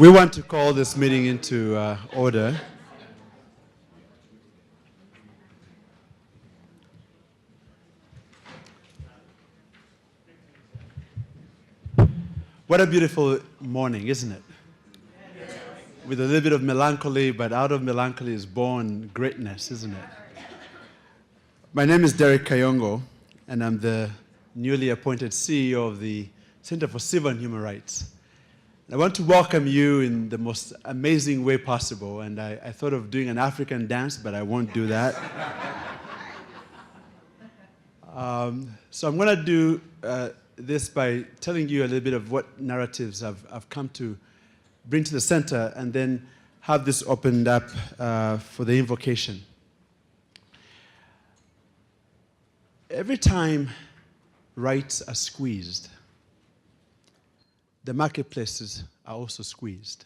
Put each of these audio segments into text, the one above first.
We want to call this meeting into order. What a beautiful morning, isn't it? With a little bit of melancholy, but out of melancholy is born greatness, isn't it? My name is Derek Kayongo, and I'm the newly appointed CEO of the Center for Civil and Human Rights. I want to welcome you in the most amazing way possible, and I thought of doing an African dance, but I won't do that. So I'm going to do this by telling you a little bit of what narratives I've come to bring to the center, and then have this opened up for the invocation. Every time rights are squeezed, the marketplaces are also squeezed.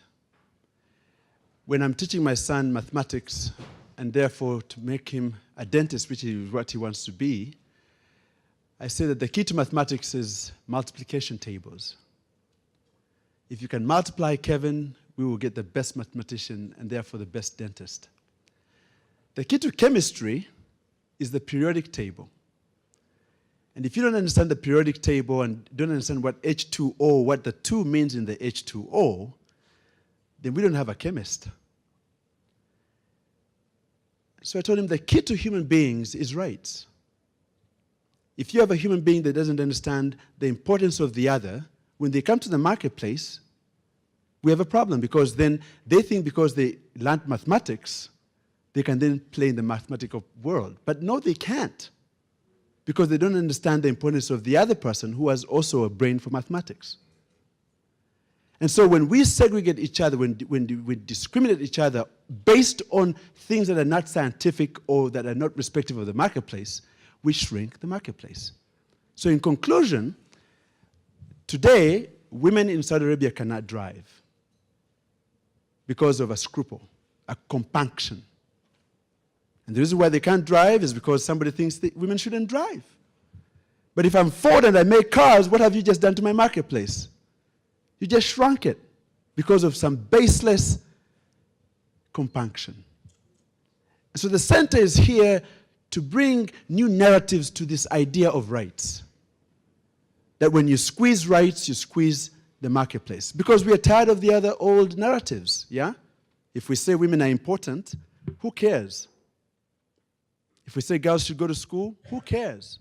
When I'm teaching my son mathematics, and therefore to make him a dentist, which is what he wants to be, I say that the key to mathematics is multiplication tables. If you can multiply Kevin, we will get the best mathematician and therefore the best dentist. The key to chemistry is the periodic table. And if you don't understand the periodic table and don't understand what H2O, what the 2 means in the H2O, then we don't have a chemist. So I told him the key to human beings is rights. If you have a human being that doesn't understand the importance of the other, when they come to the marketplace, we have a problem, because then they think because they learned mathematics, they can then play in the mathematical world. But no, they can't, because they don't understand the importance of the other person who has also a brain for mathematics. And so when we segregate each other, when we discriminate each other based on things that are not scientific or that are not respective of the marketplace, we shrink the marketplace. So in conclusion, today, women in Saudi Arabia cannot drive because of a scruple, a compunction. And the reason why they can't drive is because somebody thinks that women shouldn't drive. But if I'm Ford and I make cars, what have you just done to my marketplace? You just shrunk it because of some baseless compunction. And so the center is here to bring new narratives to this idea of rights. That when you squeeze rights, you squeeze the marketplace. Because we are tired of the other old narratives, yeah? If we say women are important, who cares? If we say girls should go to school, who cares?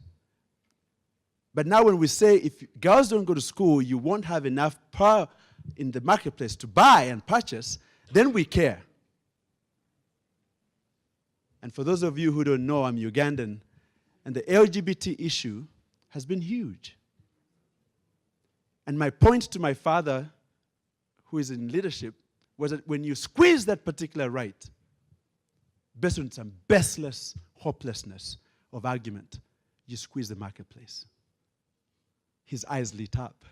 But now when we say if girls don't go to school, you won't have enough power in the marketplace to buy and purchase, then we care. And for those of you who don't know, I'm Ugandan, and the LGBT issue has been huge. And my point to my father, who is in leadership, was that when you squeeze that particular right, based on some baseless hopelessness of argument, you squeeze the marketplace. His eyes lit up.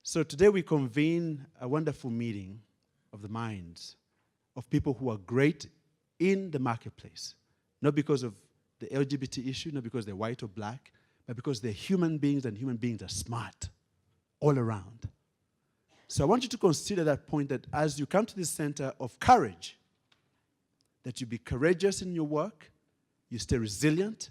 So today we convene a wonderful meeting of the minds of people who are great in the marketplace. Not because of the LGBT issue, not because they're white or black, but because they're human beings, and human beings are smart all around. So I want you to consider that point, that as you come to this center of courage, that you be courageous in your work, you stay resilient,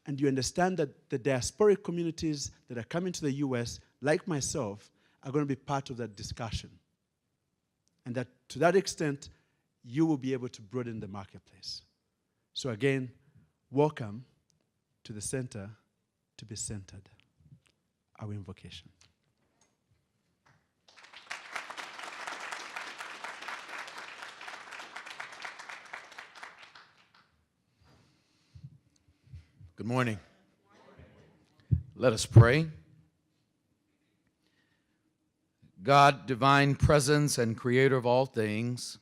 and you understand that the diasporic communities that are coming to the US, like myself, are going to be part of that discussion. And that to that extent, you will be able to broaden the marketplace. So again, welcome to the center to be centered. Our invocation. Good morning. Let us pray. God, divine presence and creator of all things,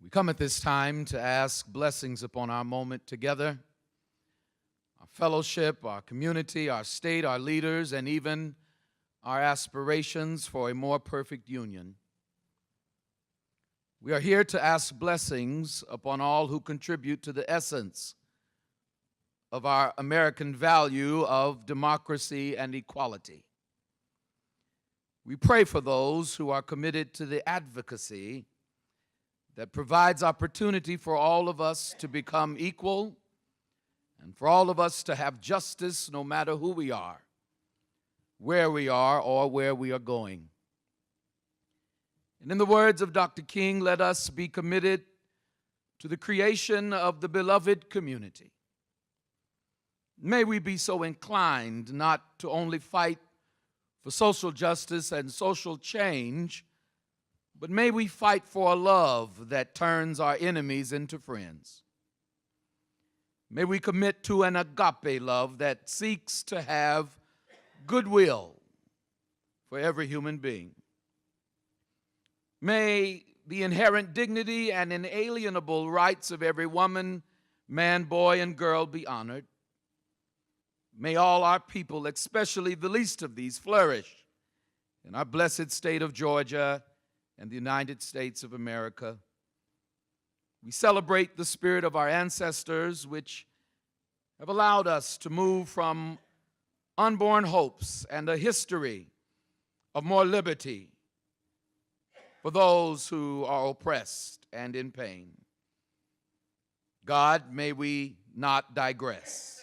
we come at this time to ask blessings upon our moment together, our fellowship, our community, our state, our leaders, and even our aspirations for a more perfect union. We are here to ask blessings upon all who contribute to the essence of our American value of democracy and equality. We pray for those who are committed to the advocacy that provides opportunity for all of us to become equal and for all of us to have justice no matter who we are, where we are, or where we are going. And in the words of Dr. King, let us be committed to the creation of the beloved community. May we be so inclined not to only fight for social justice and social change, but may we fight for a love that turns our enemies into friends. May we commit to an agape love that seeks to have goodwill for every human being. May the inherent dignity and inalienable rights of every woman, man, boy, and girl be honored. May all our people, especially the least of these, flourish in our blessed state of Georgia and the United States of America. We celebrate the spirit of our ancestors, which have allowed us to move from unborn hopes and a history of more liberty for those who are oppressed and in pain. God, may we not digress.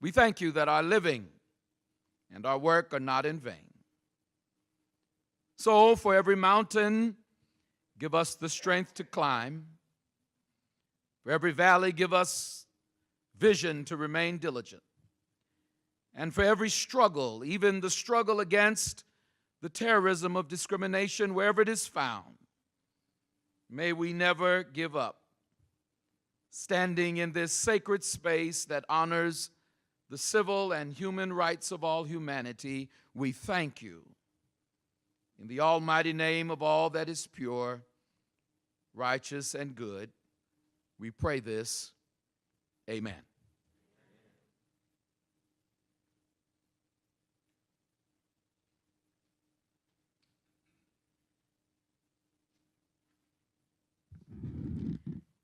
We thank you that our living and our work are not in vain. So, for every mountain, give us the strength to climb. For every valley, give us vision to remain diligent. And for every struggle, even the struggle against the terrorism of discrimination, wherever it is found, may we never give up. Standing in this sacred space that honors the civil and human rights of all humanity, we thank you. In the almighty name of all that is pure, righteous, and good, we pray this. Amen.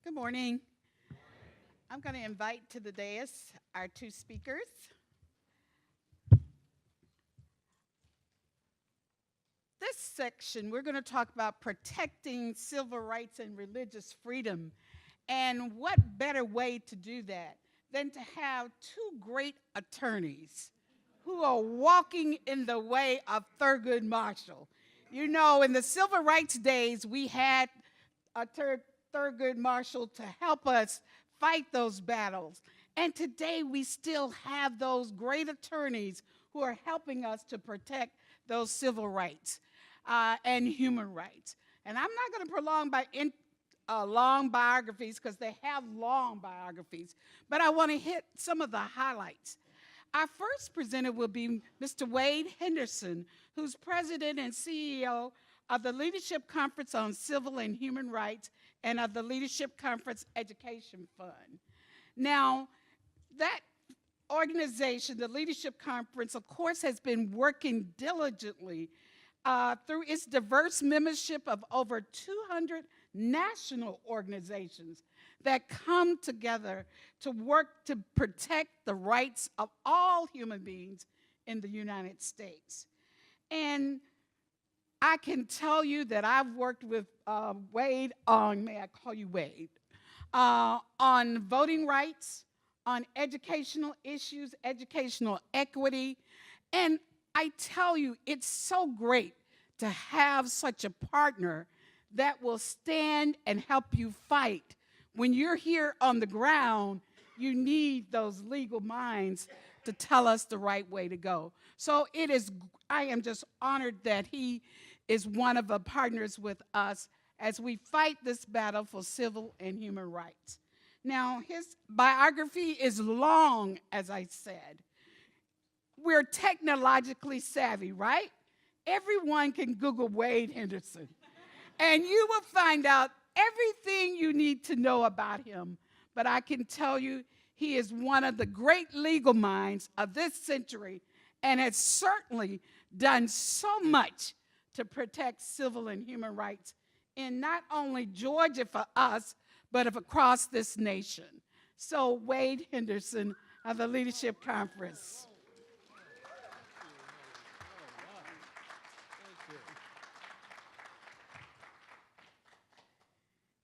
Good morning. I'm going to invite to the dais our two speakers. This section, we're going to talk about protecting civil rights and religious freedom. And what better way to do that than to have two great attorneys who are walking in the way of Thurgood Marshall. You know, in the civil rights days, we had Thurgood Marshall to help us fight those battles. And today we still have those great attorneys who are helping us to protect those civil rights and human rights. And I'm not going to prolong by long biographies because they have long biographies, but I want to hit some of the highlights. Our first presenter will be Mr. Wade Henderson, who's president and CEO of the Leadership Conference on Civil and Human Rights and of the Leadership Conference Education Fund. Now, that organization, the Leadership Conference, of course, has been working diligently through its diverse membership of over 200 national organizations that come together to work to protect the rights of all human beings in the United States. And I can tell you that I've worked with Wade on, may I call you Wade, on voting rights, on educational issues, educational equity. And I tell you, it's so great to have such a partner that will stand and help you fight. When you're here on the ground, you need those legal minds to tell us the right way to go. So I am just honored that he is one of the partners with us as we fight this battle for civil and human rights. Now, his biography is long, as I said. We're technologically savvy, right? Everyone can Google Wade Henderson, and you will find out everything you need to know about him. But I can tell you, he is one of the great legal minds of this century and has certainly done so much to protect civil and human rights in not only Georgia for us, but across this nation. So Wade Henderson of the Leadership Conference.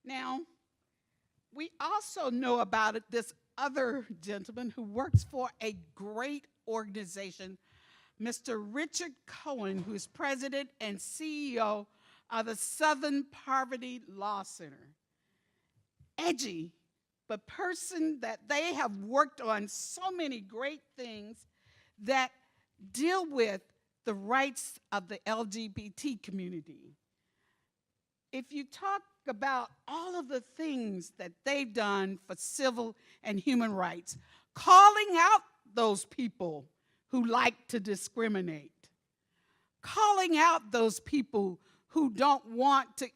Now, we also know about this other gentleman who works for a great organization, Mr. Richard Cohen, who is president and CEO of the Southern Poverty Law Center. Edgy, but person that they have worked on so many great things that deal with the rights of the LGBT community. If you talk about all of the things that they've done for civil and human rights, calling out those people who like to discriminate, calling out those people who don't want to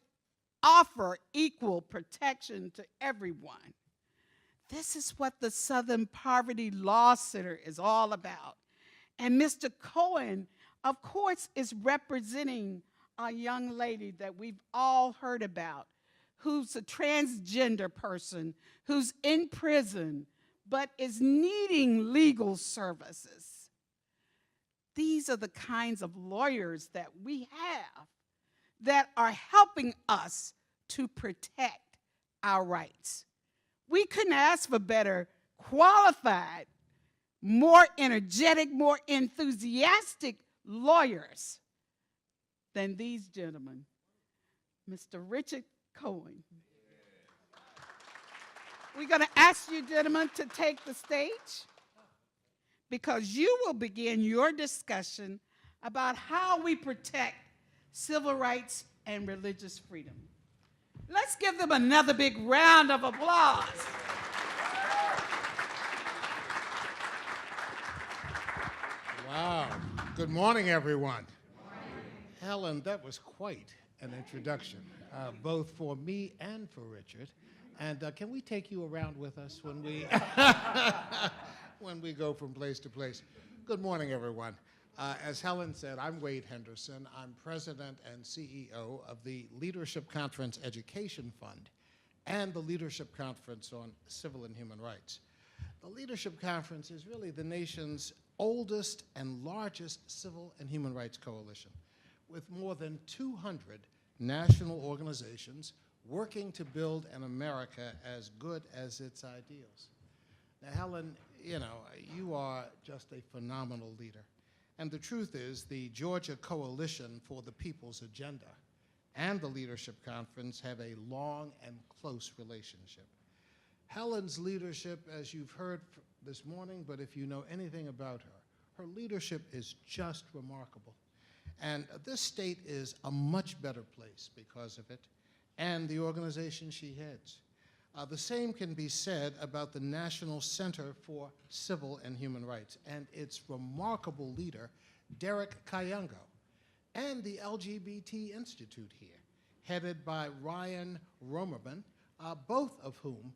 offer equal protection to everyone. This is what the Southern Poverty Law Center is all about. And Mr. Cohen, of course, is representing a young lady that we've all heard about, who's a transgender person, who's in prison, but is needing legal services. These are the kinds of lawyers that we have that are helping us to protect our rights. We couldn't ask for better qualified, more energetic, more enthusiastic lawyers than these gentlemen. Mr. Richard Cohen. We're going to ask you gentlemen to take the stage because you will begin your discussion about how we protect civil rights and religious freedom. Let's give them another big round of applause. Wow. Good morning, everyone. Helen, that was quite an introduction, both for me and for Richard. And can we take you around with us when we when we go from place to place? Good morning, everyone. As Helen said, I'm Wade Henderson. I'm president and CEO of the Leadership Conference Education Fund and the Leadership Conference on Civil and Human Rights. The Leadership Conference is really the nation's oldest and largest civil and human rights coalition, with more than 200 national organizations working to build an America as good as its ideals. Now, Helen, you are just a phenomenal leader. And the truth is, the Georgia Coalition for the People's Agenda and the Leadership Conference have a long and close relationship. Helen's leadership, as you've heard this morning, but if you know anything about her, her leadership is just remarkable. And this state is a much better place because of it, and the organization she heads. The same can be said about the National Center for Civil and Human Rights and its remarkable leader, Derek Kayango, and the LGBT Institute here, headed by Ryan Romerman, both of whom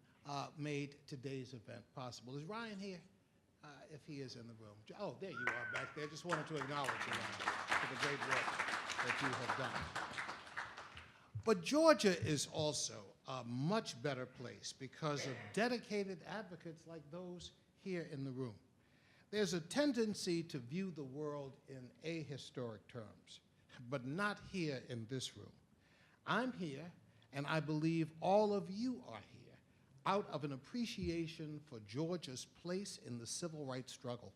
made today's event possible. Is Ryan here? If he is in the room. Oh, there you are back there. Just wanted to acknowledge you, Ryan, for the great work that you have done. But Georgia is also a much better place because of dedicated advocates like those here in the room. There's a tendency to view the world in ahistoric terms, but not here in this room. I'm here, and I believe all of you are here, out of an appreciation for Georgia's place in the civil rights struggle,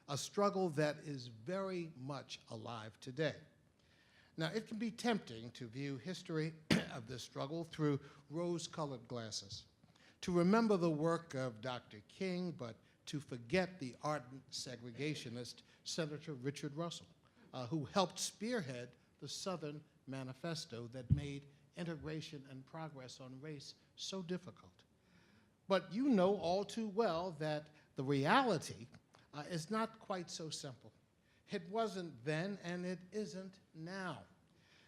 a struggle that is very much alive today. Now, it can be tempting to view history of this struggle through rose-colored glasses, to remember the work of Dr. King, but to forget the ardent segregationist Senator Richard Russell, who helped spearhead the Southern Manifesto that made integration and progress on race so difficult. But you know all too well that the reality is not quite so simple. It wasn't then, and it isn't now.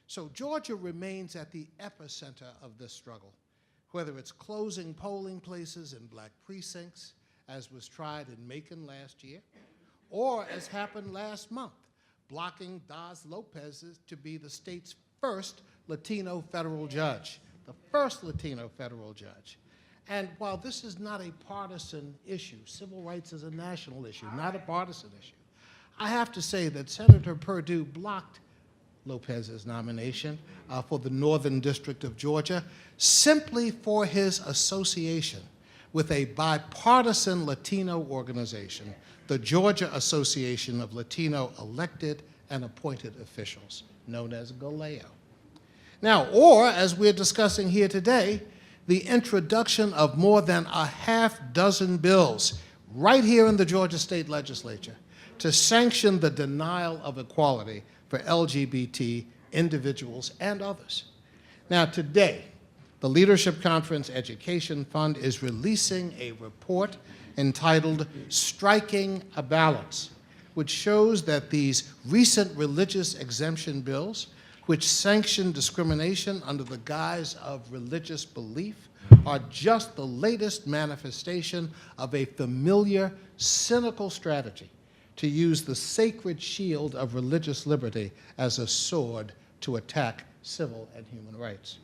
So Georgia remains at the epicenter of this struggle, whether it's closing polling places in black precincts, as was tried in Macon last year, or as happened last month, blocking Daz Lopez to be the state's first Latino federal judge, the first Latino federal judge. And while this is not a partisan issue, civil rights is a national issue, not a partisan issue, I have to say that Senator Perdue blocked Lopez's nomination for the Northern District of Georgia, simply for his association with a bipartisan Latino organization, the Georgia Association of Latino Elected and Appointed Officials, known as GALEO. Now, or, as we're discussing here today, the introduction of more than a half dozen bills right here in the Georgia State Legislature to sanction the denial of equality for LGBT individuals and others. Now, today, the Leadership Conference Education Fund is releasing a report entitled Striking a Balance, which shows that these recent religious exemption bills, which sanction discrimination under the guise of religious belief, are just the latest manifestation of a familiar, cynical strategy to use the sacred shield of religious liberty as a sword to attack civil and human rights.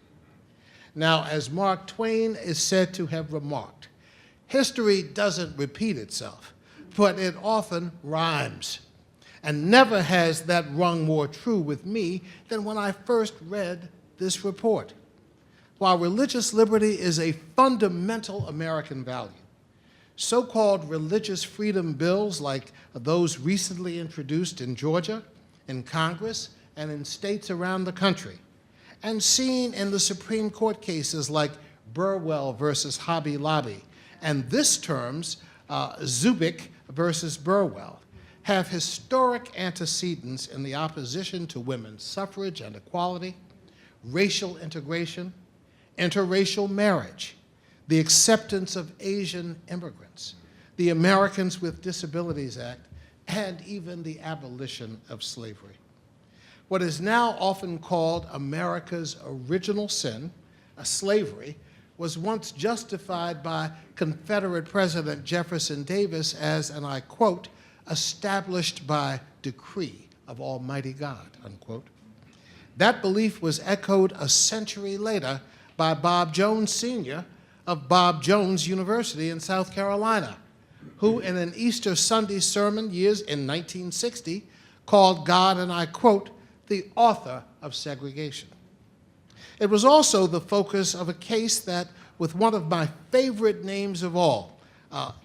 Now, as Mark Twain is said to have remarked, history doesn't repeat itself, but it often rhymes. And never has that rung more true with me than when I first read this report. While religious liberty is a fundamental American value, so-called religious freedom bills like those recently introduced in Georgia, in Congress, and in states around the country, and seen in the Supreme Court cases like Burwell versus Hobby Lobby, and this term's Zubik versus Burwell, have historic antecedents in the opposition to women's suffrage and equality, racial integration, interracial marriage, the acceptance of Asian immigrants, the Americans with Disabilities Act, and even the abolition of slavery. What is now often called America's original sin, slavery, was once justified by Confederate President Jefferson Davis as, and I quote, established by decree of Almighty God, unquote. That belief was echoed a century later by Bob Jones Sr. of Bob Jones University in South Carolina, who in an Easter Sunday sermon years in 1960 called God, and I quote, the author of segregation. It was also the focus of a case that, with one of my favorite names of all,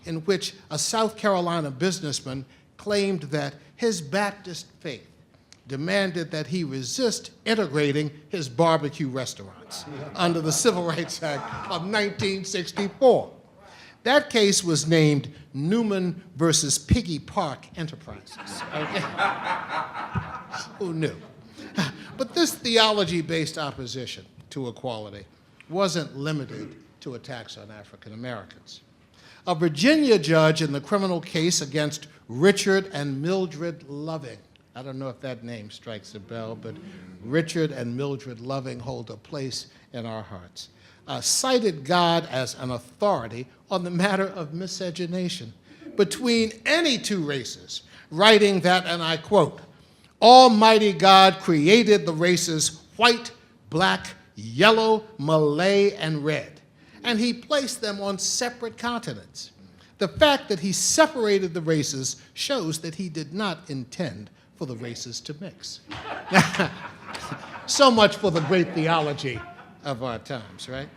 in which a South Carolina businessman claimed that his Baptist faith demanded that he resist integrating his barbecue restaurants under the Civil Rights Act of 1964. That case was named Newman versus Piggy Park Enterprises. Okay? Who knew? But this theology-based opposition to equality wasn't limited to attacks on African Americans. A Virginia judge in the criminal case against Richard and Mildred Loving, I don't know if that name strikes a bell, but Richard and Mildred Loving hold a place in our hearts, cited God as an authority on the matter of miscegenation between any two races, writing that, and I quote, Almighty God created the races white, black, yellow, Malay, and red, and he placed them on separate continents. The fact that he separated the races shows that he did not intend for the races to mix. So much for the great theology of our times, right?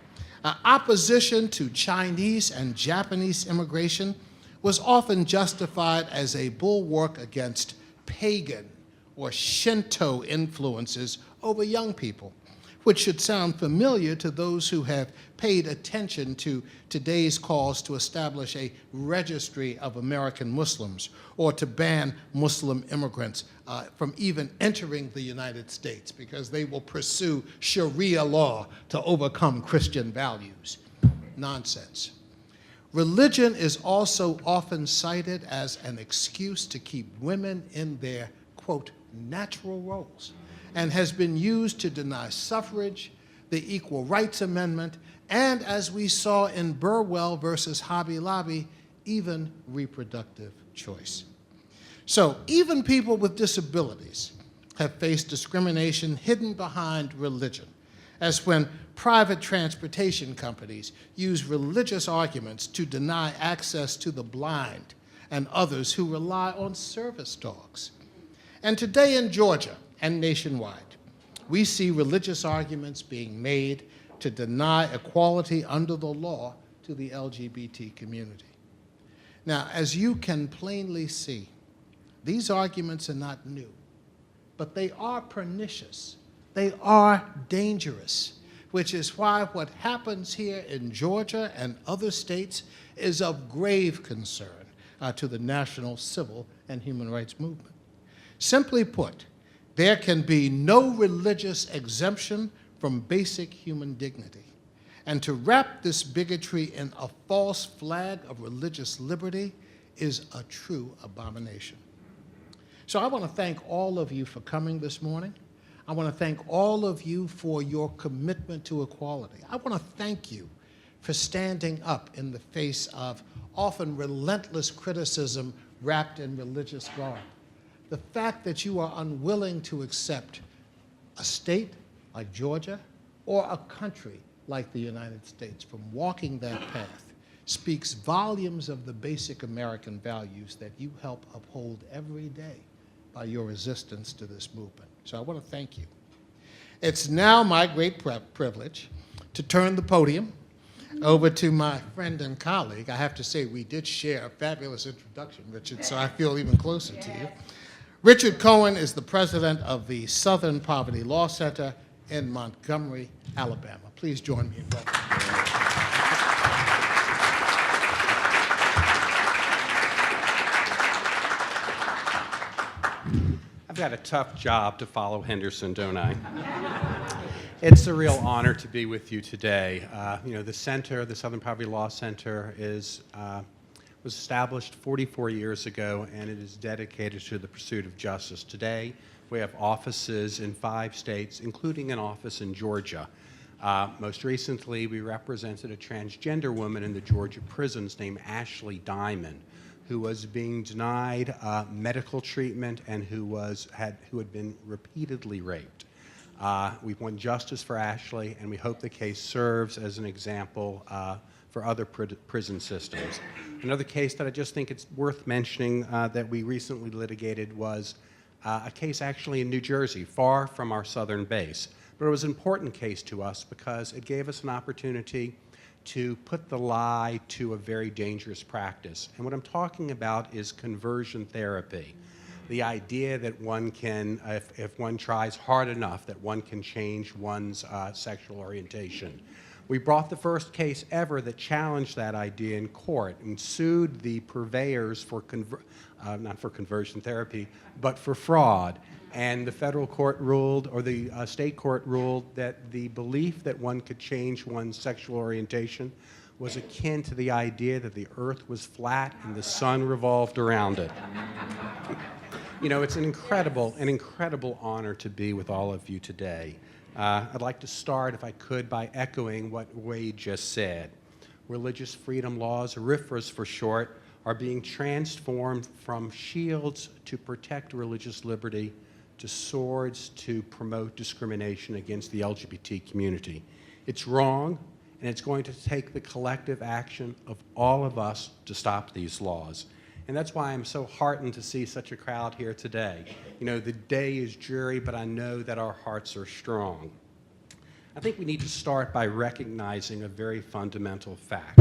Opposition to Chinese and Japanese immigration was often justified as a bulwark against pagan or Shinto influences over young people, which should sound familiar to those who have paid attention to today's calls to establish a registry of American Muslims or to ban Muslim immigrants from even entering the United States because they will pursue Sharia law to overcome Christian values. Nonsense. Religion is also often cited as an excuse to keep women in their, quote, natural roles, and has been used to deny suffrage, the Equal Rights Amendment, and, as we saw in Burwell versus Hobby Lobby, even reproductive choice. So even people with disabilities have faced discrimination hidden behind religion, as when private transportation companies use religious arguments to deny access to the blind and others who rely on service dogs. And today in Georgia and nationwide, we see religious arguments being made to deny equality under the law to the LGBT community. Now, as you can plainly see, these arguments are not new, but they are pernicious. They are dangerous, which is why what happens here in Georgia and other states is of grave concern to the national civil and human rights movement. Simply put, there can be no religious exemption from basic human dignity. And to wrap this bigotry in a false flag of religious liberty is a true abomination. So I want to thank all of you for coming this morning. I want to thank all of you for your commitment to equality. I want to thank you for standing up in the face of often relentless criticism wrapped in religious garb. The fact that you are unwilling to accept a state like Georgia or a country like the United States from walking that path speaks volumes of the basic American values that you help uphold every day by your resistance to this movement. So I want to thank you. It's now my great privilege to turn the podium over to my friend and colleague. I have to say, we did share a fabulous introduction, Richard, so I feel even closer to you. Richard Cohen is the president of the Southern Poverty Law Center in Montgomery, Alabama. Please join me in welcoming. I've got a tough job to follow Henderson, don't I? It's a real honor to be with you today. The center, the Southern Poverty Law Center, was established 44 years ago, and it is dedicated to the pursuit of justice. Today, we have offices in 5 states, including an office in Georgia. Most recently, we represented a transgender woman in the Georgia prisons named Ashley Diamond, who was being denied medical treatment and who had been repeatedly raped. We've won justice for Ashley, and we hope the case serves as an example for other prison systems. Another case that I just think it's worth mentioning that we recently litigated was a case actually in New Jersey, far from our southern base. But it was an important case to us because it gave us an opportunity to put the lie to a very dangerous practice. And what I'm talking about is conversion therapy. The idea that one can, if one tries hard enough, that one can change one's sexual orientation. We brought the first case ever that challenged that idea in court and sued the purveyors for, not for conversion therapy, but for fraud. And the federal court ruled, or the state court ruled, that the belief that one could change one's sexual orientation was akin to the idea that the earth was flat and the sun revolved around it. You know, it's an incredible honor to be with all of you today. I'd like to start, if I could, by echoing what Wade just said. Religious freedom laws, RFRAs for short, are being transformed from shields to protect religious liberty to swords to promote discrimination against the LGBT community. It's wrong, and it's going to take the collective action of all of us to stop these laws. And that's why I'm so heartened to see such a crowd here today. You know, the day is dreary, but I know that our hearts are strong. I think we need to start by recognizing a very fundamental fact.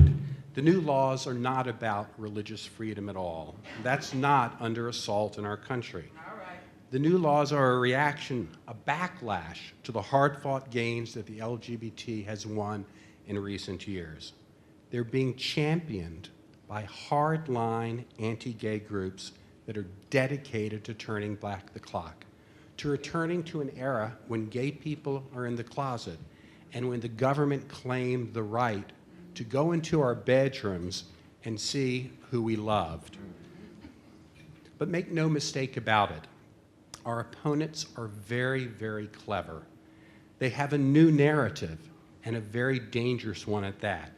The new laws are not about religious freedom at all. That's not under assault in our country. The new laws are a reaction, a backlash to the hard-fought gains that the LGBT has won in recent years. They're being championed by hard-line anti-gay groups that are dedicated to turning back the clock, to returning to an era when gay people are in the closet and when the government claimed the right to go into our bedrooms and see who we loved. But make no mistake about it, our opponents are very, very clever. They have a new narrative, and a very dangerous one at that.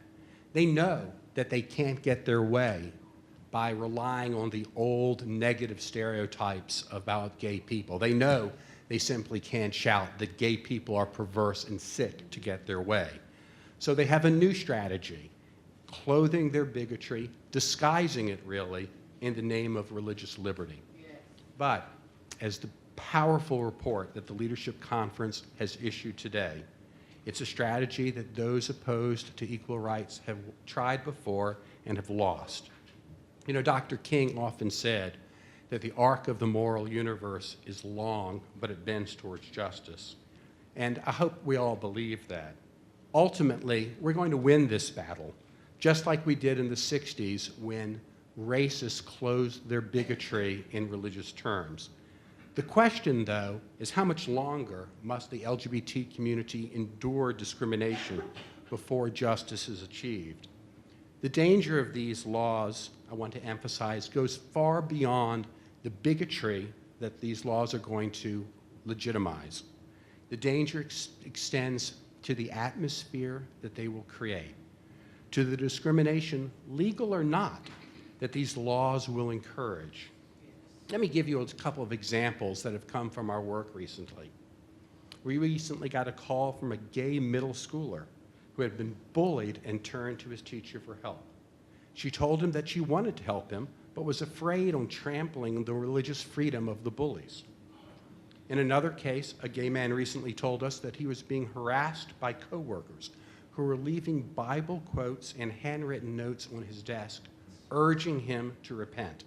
They know that they can't get their way by relying on the old negative stereotypes about gay people. They know they simply can't shout that gay people are perverse and sick to get their way. So they have a new strategy, clothing their bigotry, disguising it really, in the name of religious liberty. But as the powerful report that the Leadership Conference has issued today. It's a strategy that those opposed to equal rights have tried before and have lost. You know, Dr. King often said that the arc of the moral universe is long, but it bends towards justice. And I hope we all believe that. Ultimately, we're going to win this battle, just like we did in the 60s when racists closed their bigotry in religious terms. The question, though, is how much longer must the LGBT community endure discrimination before justice is achieved? The danger of these laws, I want to emphasize, goes far beyond the bigotry that these laws are going to legitimize. The danger extends to the atmosphere that they will create, to the discrimination, legal or not, that these laws will encourage. Let me give you a couple of examples that have come from our work recently. We recently got a call from a gay middle schooler who had been bullied and turned to his teacher for help. She told him that she wanted to help him, but was afraid on trampling the religious freedom of the bullies. In another case, a gay man recently told us that he was being harassed by coworkers who were leaving Bible quotes and handwritten notes on his desk, urging him to repent.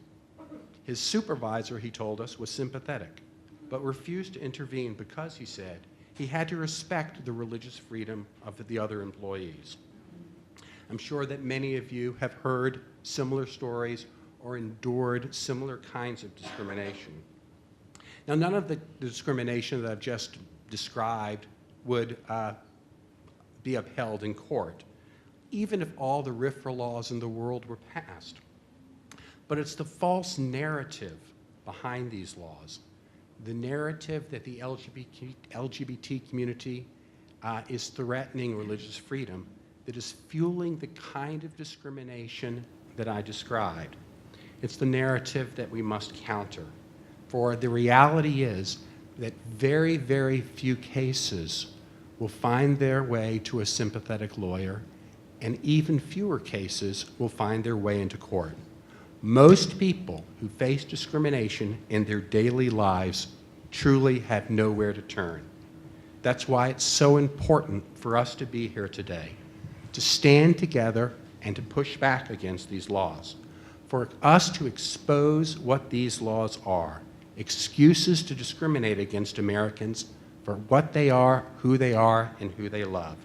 His supervisor, he told us, was sympathetic, but refused to intervene because, he said, he had to respect the religious freedom of the other employees. I'm sure that many of you have heard similar stories or endured similar kinds of discrimination. Now, none of the discrimination that I've just described would be upheld in court, even if all the RFRA laws in the world were passed. But it's the false narrative behind these laws, the narrative that the LGBT community is threatening religious freedom, that is fueling the kind of discrimination that I described. It's the narrative that we must counter. For the reality is that very, very few cases will find their way to a sympathetic lawyer, and even fewer cases will find their way into court. Most people who face discrimination in their daily lives truly have nowhere to turn. That's why it's so important for us to be here today, to stand together and to push back against these laws, for us to expose what these laws are, excuses to discriminate against Americans for what they are, and who they love.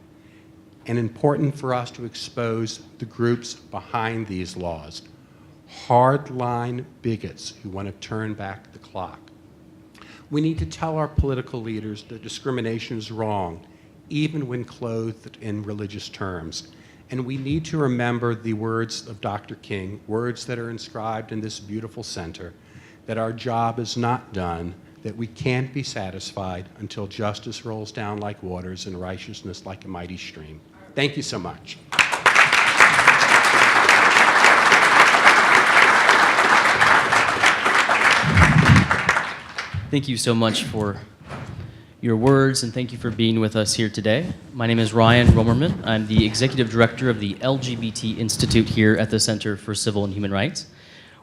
And important for us to expose the groups behind these laws, hardline bigots who want to turn back the clock. We need to tell our political leaders that discrimination is wrong, even when clothed in religious terms. And we need to remember the words of Dr. King, words that are inscribed in this beautiful center, that our job is not done, that we can't be satisfied until justice rolls down like waters and righteousness like a mighty stream. Thank you so much. Thank you so much for your words, and thank you for being with us here today. My name is Ryan Romerman. I'm the Executive Director of the LGBT Institute here at the Center for Civil and Human Rights.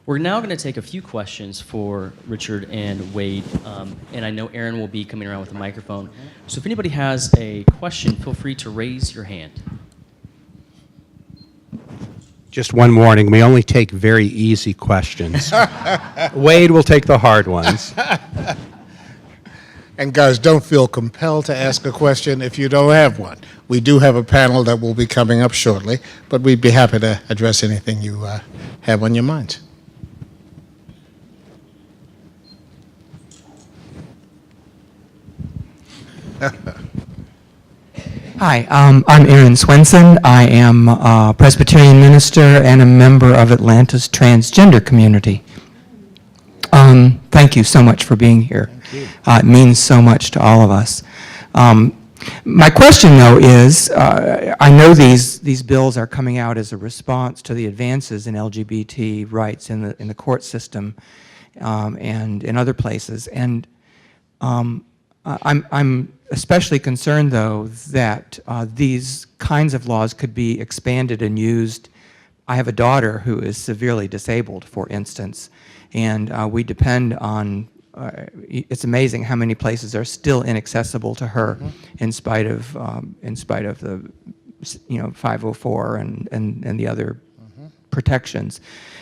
We're now going to take a few questions for Richard and Wade, and I know Aaron will be coming around with a microphone. So if anybody has a question, feel free to raise your hand. Just one warning, we only take very easy questions. Wade will take the hard ones. And guys, don't feel compelled to ask a question if you don't have one. We do have a panel that will be coming up shortly, but we'd be happy to address anything you have on your minds. Hi, I'm Aaron Swenson. I am a Presbyterian minister and a member of Atlanta's transgender community. Thank you so much for being here. It means so much to all of us. My question, though, is I know these bills are coming out as a response to the advances in LGBT rights in the court system and in other places, and I'm especially concerned, though, that these kinds of laws could be expanded and used. I have a daughter who is severely disabled, for instance, and we depend on it's amazing how many places are still inaccessible to her in spite of the 504 and the other protections.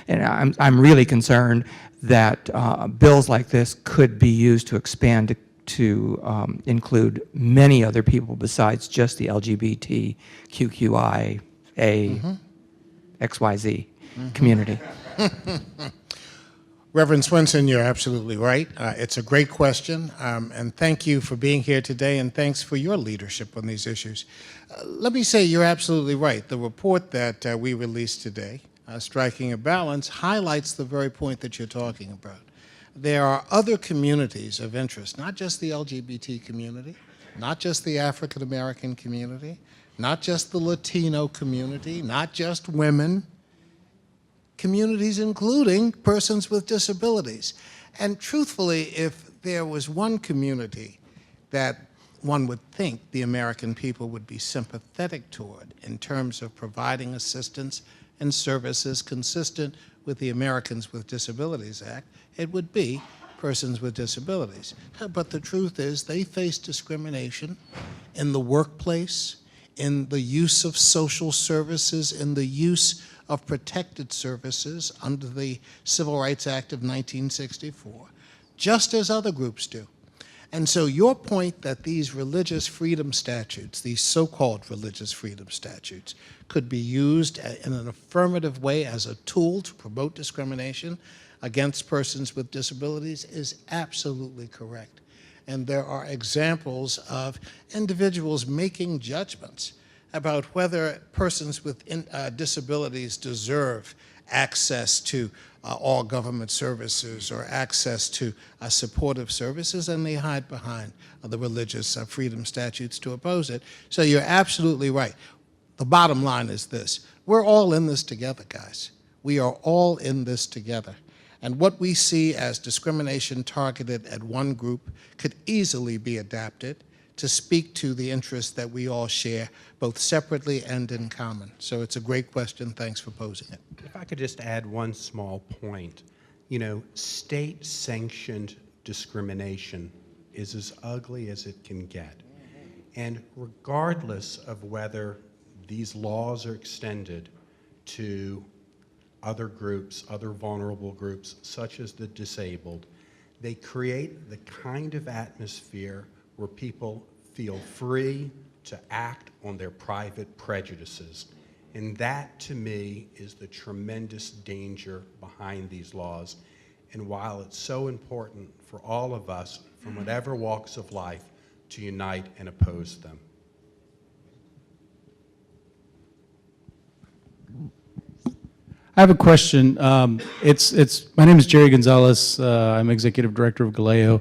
And I'm really concerned that bills like this could be used to expand to include many other people besides just the LGBT, QQI, XYZ community. Reverend Swenson, you're absolutely right. It's a great question, and thank you for being here today, and thanks for your leadership on these issues. Let me say you're absolutely right. The report that we released today, Striking a Balance, highlights the very point that you're talking about. There are other communities of interest, not just the LGBT community, not just the African American community, not just the Latino community, not just women, communities including persons with disabilities. And truthfully, if there was one community that one would think the American people would be sympathetic toward in terms of providing assistance and services consistent with the Americans with Disabilities Act, it would be persons with disabilities. But the truth is they face discrimination in the workplace, in the use of social services, in the use of protected services under the Civil Rights Act of 1964, just as other groups do. And so your point that these religious freedom statutes, these so-called religious freedom statutes, could be used in an affirmative way as a tool to promote discrimination against persons with disabilities is absolutely correct. And there are examples of individuals making judgments about whether persons with disabilities deserve access to all government services or access to supportive services, and they hide behind the religious freedom statutes to oppose it. So you're absolutely right. The bottom line is this: we're all in this together, guys. We are all in this together. And what we see as discrimination targeted at one group could easily be adapted to speak to the interests that we all share, both separately and in common. So it's a great question. Thanks for posing it. If I could just add one small point. You know, state-sanctioned discrimination is as ugly as it can get. And regardless of whether these laws are extended to other groups, other vulnerable groups, such as the disabled, they create the kind of atmosphere where people feel free to act on their private prejudices. And that, to me, is the tremendous danger behind these laws. And while it's so important for all of us, from whatever walks of life, to unite and oppose them. I have a question. My name is Jerry Gonzalez. I'm executive director of Galeo.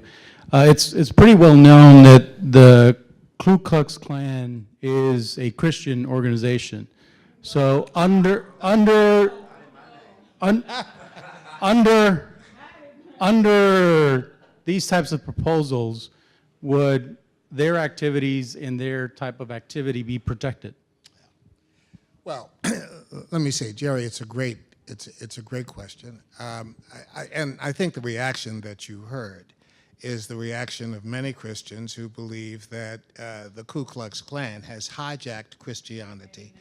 It's pretty well known that the Ku Klux Klan is a Christian organization. So under these types of proposals, would their activities and their type of activity be protected? Well, let me say, Jerry, it's a great question. And I think the reaction that you heard is the reaction of many Christians who believe that the Ku Klux Klan has hijacked Christianity,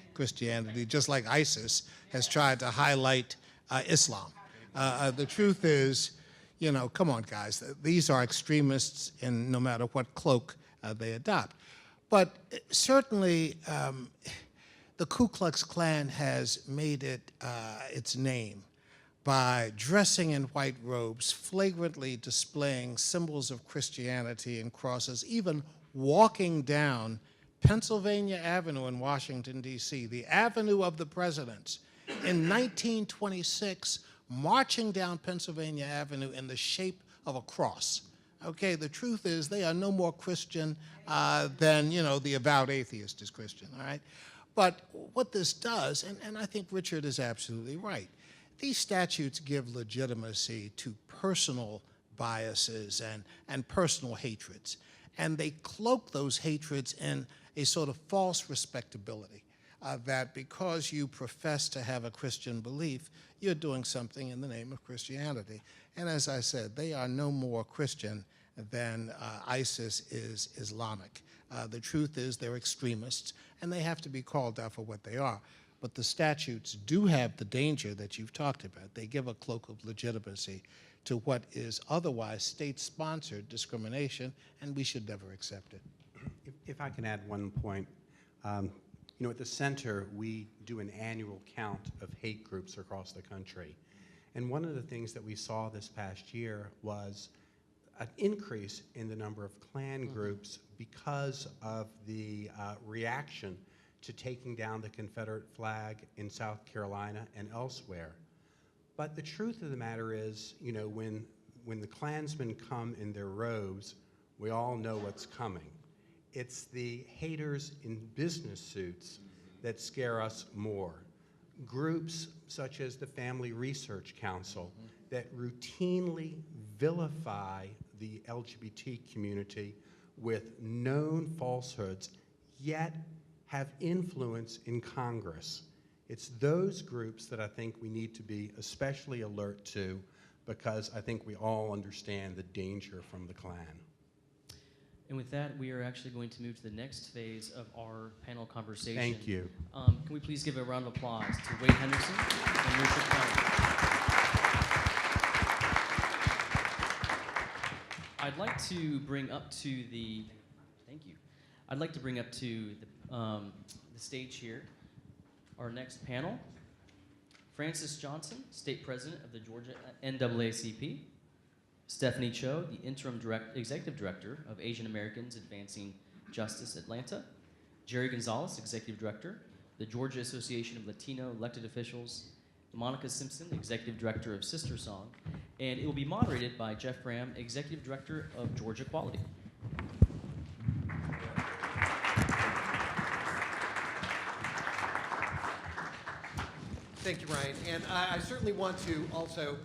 just like ISIS has tried to highlight Islam. The truth is, you know, come on, guys, these are extremists in no matter what cloak they adopt. But certainly, the Ku Klux Klan has made it its name by dressing in white robes, flagrantly displaying symbols of Christianity and crosses, even walking down Pennsylvania Avenue in Washington, D.C., the Avenue of the Presidents, in 1926, marching down Pennsylvania Avenue in the shape of a cross. Okay, the truth is they are no more Christian than, you know, the avowed atheist is Christian, all right? But what this does, and I think Richard is absolutely right, these statutes give legitimacy to personal biases and personal hatreds. And they cloak those hatreds in a sort of false respectability. that because you profess to have a Christian belief, you're doing something in the name of Christianity. And as I said, they are no more Christian than ISIS is Islamic. The truth is they're extremists, and they have to be called out for what they are. But the statutes do have the danger that you've talked about. They give a cloak of legitimacy to what is otherwise state-sponsored discrimination, and we should never accept it. If I can add one point, at the center, we do an annual count of hate groups across the country. And one of the things that we saw this past year was an increase in the number of Klan groups because of the reaction to taking down the Confederate flag in South Carolina and elsewhere. But the truth of the matter is, when the Klansmen come in their robes, we all know what's coming. It's the haters in business suits that scare us more. Groups such as the Family Research Council that routinely vilify the LGBT community with known falsehoods, yet have influence in Congress. It's those groups that I think we need to be especially alert to, because I think we all understand the danger from the Klan. And with that, we are actually going to move to the next phase of our panel conversation. Thank you. Can we please give a round of applause to Wade Henderson and Richard Cohen. I'd like to bring up to the, thank you. I'd like to bring up to the stage here our next panel, Francis Johnson, State President of the Georgia NAACP, Stephanie Cho, the Interim Executive Director of Asian Americans Advancing Justice Atlanta, Jerry Gonzalez, Executive Director, the Georgia Association of Latino Elected Officials, Monica Simpson, Executive Director of Sister Song, and it will be moderated by Jeff Graham, Executive Director of Georgia Equality. Thank you, Ryan. And I certainly want to also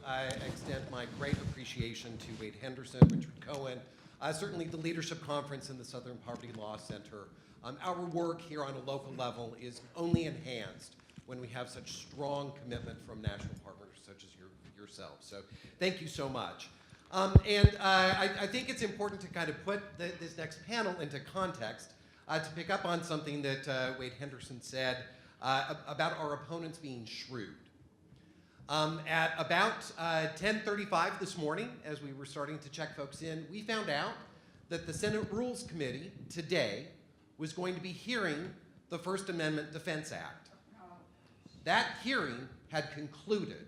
extend my great appreciation to Wade Henderson, Richard Cohen, certainly the Leadership Conference and the Southern Poverty Law Center. Our work here on a local level is only enhanced when we have such strong commitment from national partners such as yourselves. So thank you so much. I think it's important to kind of put this next panel into context, to pick up on something that Wade Henderson said about our opponents being shrewd. At about 10:35 this morning, as we were starting to check folks in, we found out that the Senate Rules Committee today was going to be hearing the First Amendment Defense Act. That hearing had concluded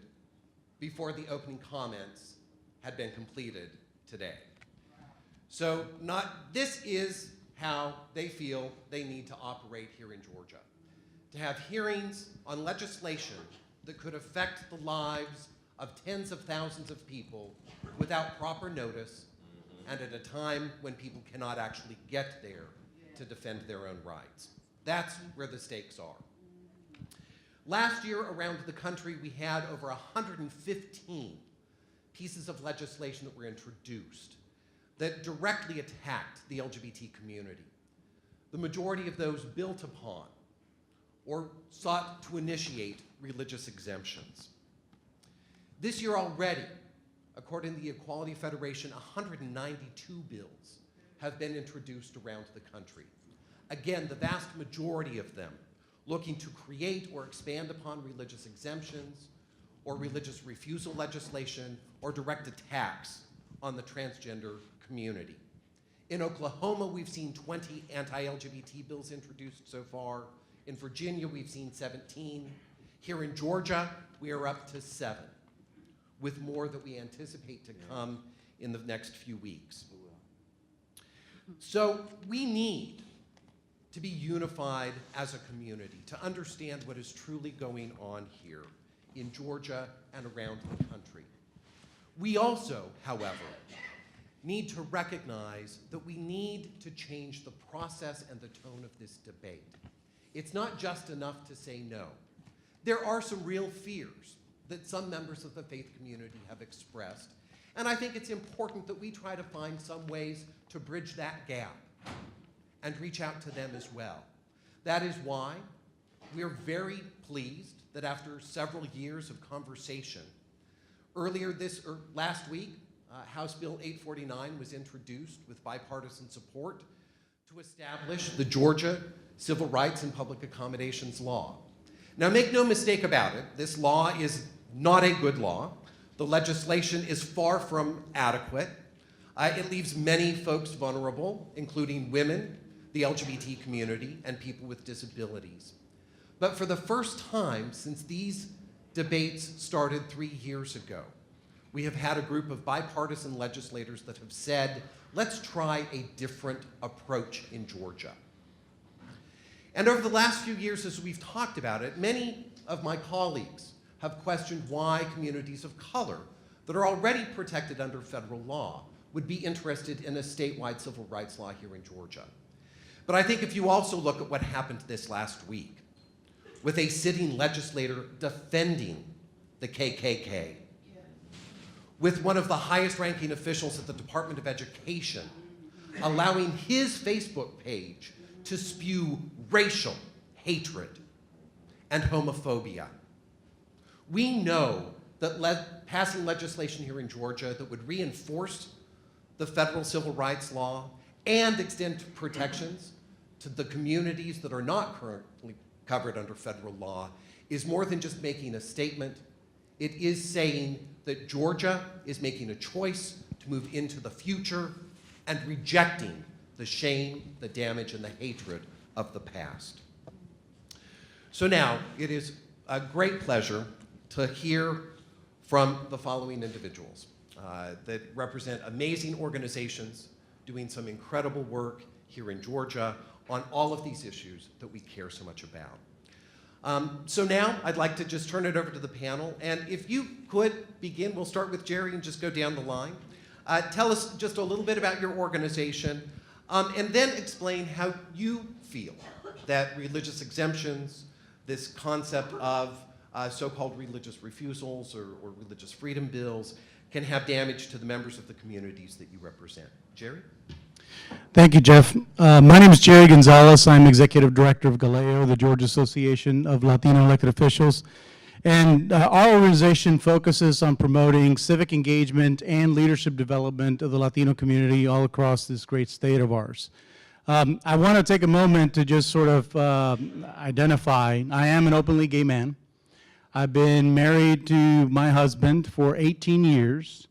before the opening comments had been completed today. So this is how they feel they need to operate here in Georgia. To have hearings on legislation that could affect the lives of tens of thousands of people without proper notice and at a time when people cannot actually get there to defend their own rights. That's where the stakes are. Last year around the country, we had over 115 pieces of legislation that were introduced that directly attacked the LGBT community. The majority of those built upon or sought to initiate religious exemptions. This year already, according to the Equality Federation, 192 bills have been introduced around the country. Again, the vast majority of them looking to create or expand upon religious exemptions or religious refusal legislation or direct attacks on the transgender community. In Oklahoma, we've seen 20 anti-LGBT bills introduced so far. In Virginia, we've seen 17. Here in Georgia, we are up to 7, with more that we anticipate to come in the next few weeks. So we need to be unified as a community, to understand what is truly going on here in Georgia and around the country. We also, however, need to recognize that we need to change the process and the tone of this debate. It's not just enough to say no. There are some real fears that some members of the faith community have expressed, and I think it's important that we try to find some ways to bridge that gap and reach out to them as well. That is why we are very pleased that after several years of conversation, last week, House Bill 849 was introduced with bipartisan support to establish the Georgia Civil Rights and Public Accommodations Law. Now, make no mistake about it, this law is not a good law. The legislation is far from adequate. It leaves many folks vulnerable, including women, the LGBT community, and people with disabilities. But for the first time since these debates started 3 years ago, we have had a group of bipartisan legislators that have said, let's try a different approach in Georgia. And over the last few years, as we've talked about it, many of my colleagues have questioned why communities of color that are already protected under federal law would be interested in a statewide civil rights law here in Georgia. But I think if you also look at what happened this last week, with a sitting legislator defending the KKK, with one of the highest ranking officials at the Department of Education allowing his Facebook page to spew racial hatred and homophobia. We know that passing legislation here in Georgia that would reinforce the federal civil rights law and extend protections to the communities that are not currently covered under federal law is more than just making a statement. It is saying that Georgia is making a choice to move into the future and rejecting the shame, the damage, and the hatred of the past. So now, it is a great pleasure to hear from the following individuals that represent amazing organizations doing some incredible work here in Georgia on all of these issues that we care so much about. So now I'd like to just turn it over to the panel, and if you could begin, we'll start with Jerry and just go down the line. Tell us just a little bit about your organization, and then explain how you feel that religious exemptions, this concept of so-called religious refusals or religious freedom bills, can have damage to the members of the communities that you represent. Jerry? Thank you, Jeff. My name is Jerry Gonzalez. I'm Executive Director of GALEO, the Georgia Association of Latino Elected Officials. And our organization focuses on promoting civic engagement and leadership development of the Latino community all across this great state of ours. I want to take a moment to just sort of identify, I am an openly gay man. I've been married to my husband for 18 years.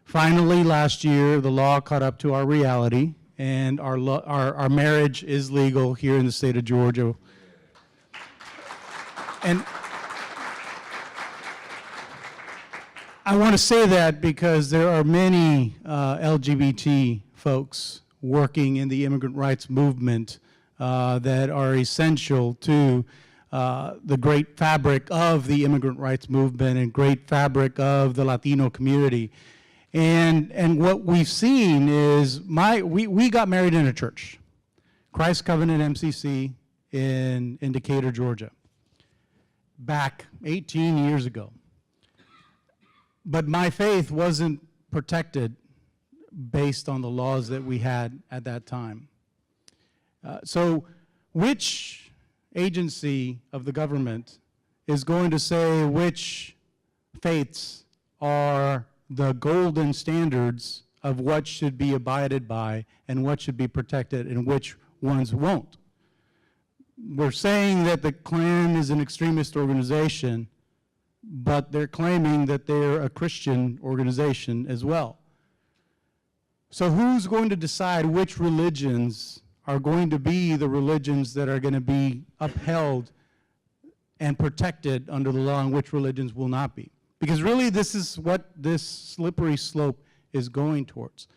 Finally, last year, the law caught up to our reality, and our marriage is legal here in the state of Georgia. And I want to say that because there are many LGBT folks working in the immigrant rights movement that are essential to the great fabric of the immigrant rights movement and great fabric of the Latino community. And what we've seen is we got married in a church, Christ Covenant MCC in Decatur, Georgia, back 18 years ago. But my faith wasn't protected based on the laws that we had at that time. So which agency of the government is going to say which faiths are the golden standards of what should be abided by and what should be protected and which ones won't? We're saying that the Klan is an extremist organization, but they're claiming that they're a Christian organization as well. So who's going to decide which religions are going to be the religions that are going to be upheld and protected under the law and which religions will not be? Because really this is what this slippery slope is going towards.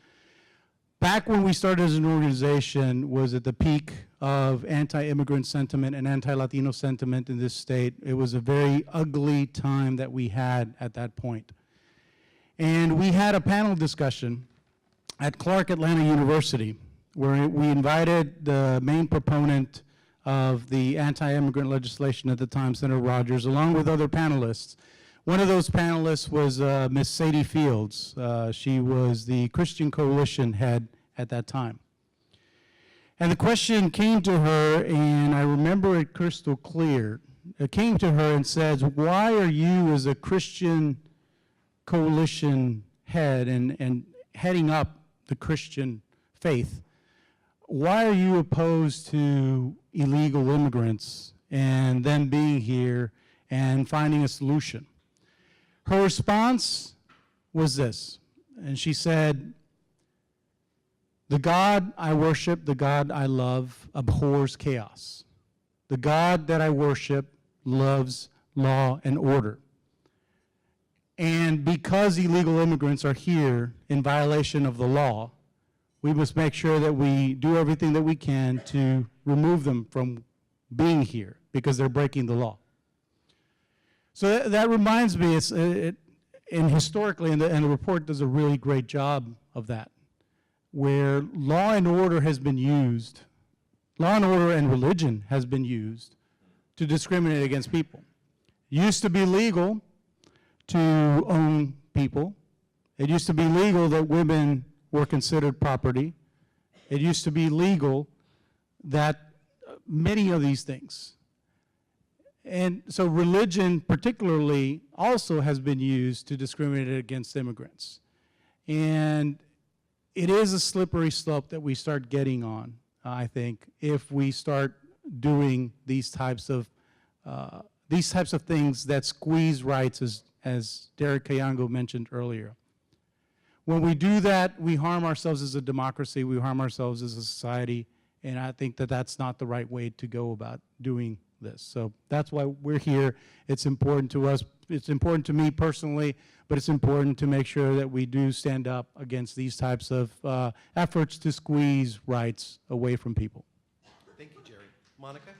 Back when we started as an organization was at the peak of anti-immigrant sentiment and anti-Latino sentiment in this state. It was a very ugly time that we had at that point. And we had a panel discussion at Clark Atlanta University where we invited the main proponent of the anti-immigrant legislation at the time, Senator Rogers, along with other panelists. One of those panelists was Miss Sadie Fields. She was the Christian Coalition head at that time. And the question came to her, and I remember it crystal clear. came to her and said, why are you, as a Christian coalition head and heading up the Christian faith, why are you opposed to illegal immigrants and them being here and finding a solution? Her response was this, and she said, the God I worship, the God I love, abhors chaos. The God that I worship loves law and order. And because illegal immigrants are here in violation of the law, we must make sure that we do everything that we can to remove them from being here because they're breaking the law. So that reminds me, and historically, and the report does a really great job of that, where law and order has been used, law and order and religion has been used to discriminate against people. It used to be legal to own people. It used to be legal that women were considered property. It used to be legal that many of these things. And so religion particularly also has been used to discriminate against immigrants. And it is a slippery slope that we start getting on, I think, if we start doing these types of things that squeeze rights, as Derek Kayango mentioned earlier. When we do that, we harm ourselves as a democracy, we harm ourselves as a society, and I think that that's not the right way to go about doing this. So that's why we're here. It's important to us. It's important to me personally, but it's important to make sure that we do stand up against these types of efforts to squeeze rights away from people. Thank you, Jerry. Monica?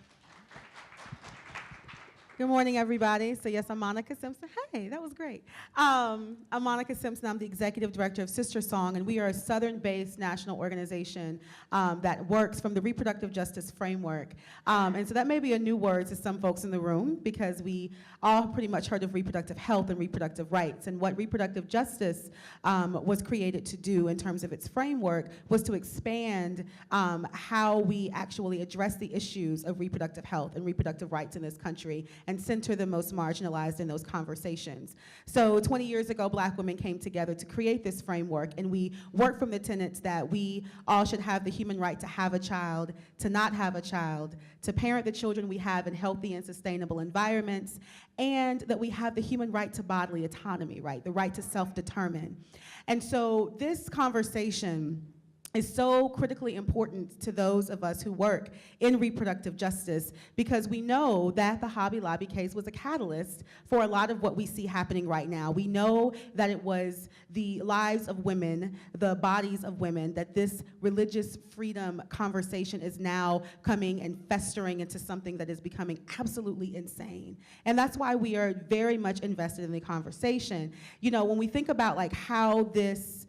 Good morning, everybody. So yes, I'm Monica Simpson. Hey, that was great. I'm Monica Simpson. I'm the executive director of Sister Song, and we are a Southern-based national organization that works from the reproductive justice framework. And so that may be a new word to some folks in the room because we all pretty much heard of reproductive health and reproductive rights. And what reproductive justice was created to do in terms of its framework was to expand how we actually address the issues of reproductive health and reproductive rights in this country and center the most marginalized in those conversations. So 20 years ago, Black women came together to create this framework, and we worked from the tenets that we all should have the human right to have a child, to not have a child, to parent the children we have in healthy and sustainable environments, and that we have the human right to bodily autonomy, right? The right to self-determine. And so this conversation is so critically important to those of us who work in reproductive justice because we know that the Hobby Lobby case was a catalyst for a lot of what we see happening right now. We know that it was the lives of women, the bodies of women, that this religious freedom conversation is now coming and festering into something that is becoming absolutely insane. And that's why we are very much invested in the conversation. You know, when we think about like how this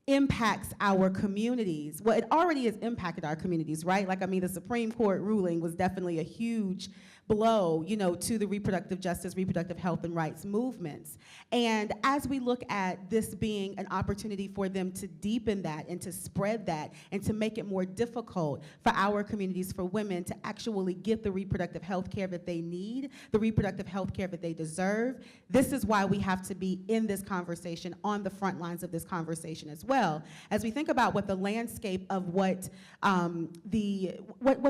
impacts our communities. Well, it already has impacted our communities, right? Like, I mean, the Supreme Court ruling was definitely a huge blow, you know, to the reproductive justice, reproductive health and rights movements. And as we look at this being an opportunity for them to deepen that and to spread that and to make it more difficult for our communities, for women to actually get the reproductive health care that they need, the reproductive health care that they deserve, this is why we have to be in this conversation, on the front lines of this conversation as well. As we think about what the landscape of what the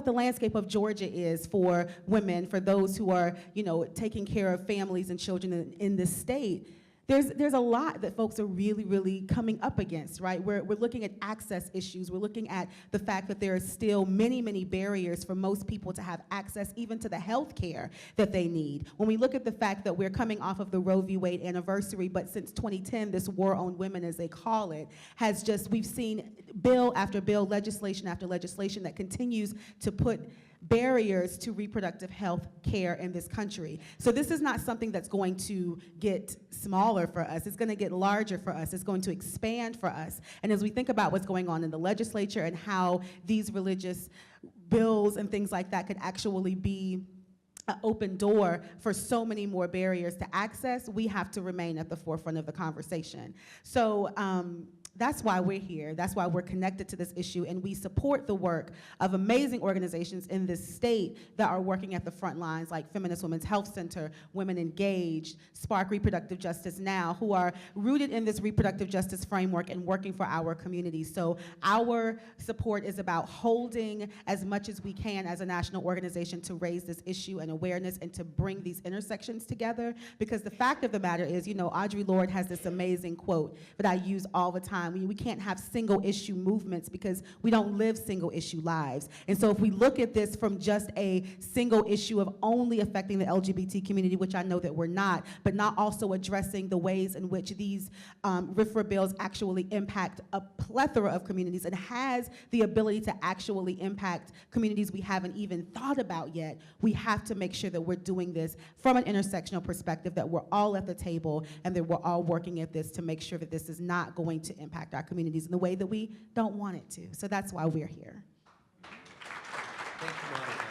landscape of Georgia is for women, for those who are, you know, taking care of families and children in this state, there's a lot that folks are really, really coming up against, right? We're looking at access issues. We're looking at the fact that there are still many, many barriers for most people to have access even to the health care that they need. When we look at the fact that we're coming off of the Roe v. Wade anniversary, but since 2010, this war on women, as they call it, has just, we've seen bill after bill, legislation after legislation that continues to put barriers to reproductive health care in this country. So this is not something that's going to get smaller for us. It's going to get larger for us. It's going to expand for us. And as we think about what's going on in the legislature and how these religious bills and things like that could actually be an open door for so many more barriers to access, we have to remain at the forefront of the conversation. So that's why we're here. That's why we're connected to this issue, and we support the work of amazing organizations in this state that are working at the front lines, like Feminist Women's Health Center, Women Engaged, Spark Reproductive Justice Now, who are rooted in this reproductive justice framework and working for our community. So our support is about holding as much as we can as a national organization to raise this issue and awareness and to bring these intersections together, because the fact of the matter is, you know, Audre Lorde has this amazing quote that I use all the time. We can't have single issue movements because we don't live single issue lives. And so if we look at this from just a single issue of only affecting the LGBT community, which I know that we're not, but not also addressing the ways in which these RFRA bills actually impact a plethora of communities and has the ability to actually impact communities we haven't even thought about yet, we have to make sure that we're doing this from an intersectional perspective, that we're all at the table and that we're all working at this to make sure that this is not going to impact our communities in the way that we don't want it to. So that's why we're here. Thank you, Monica.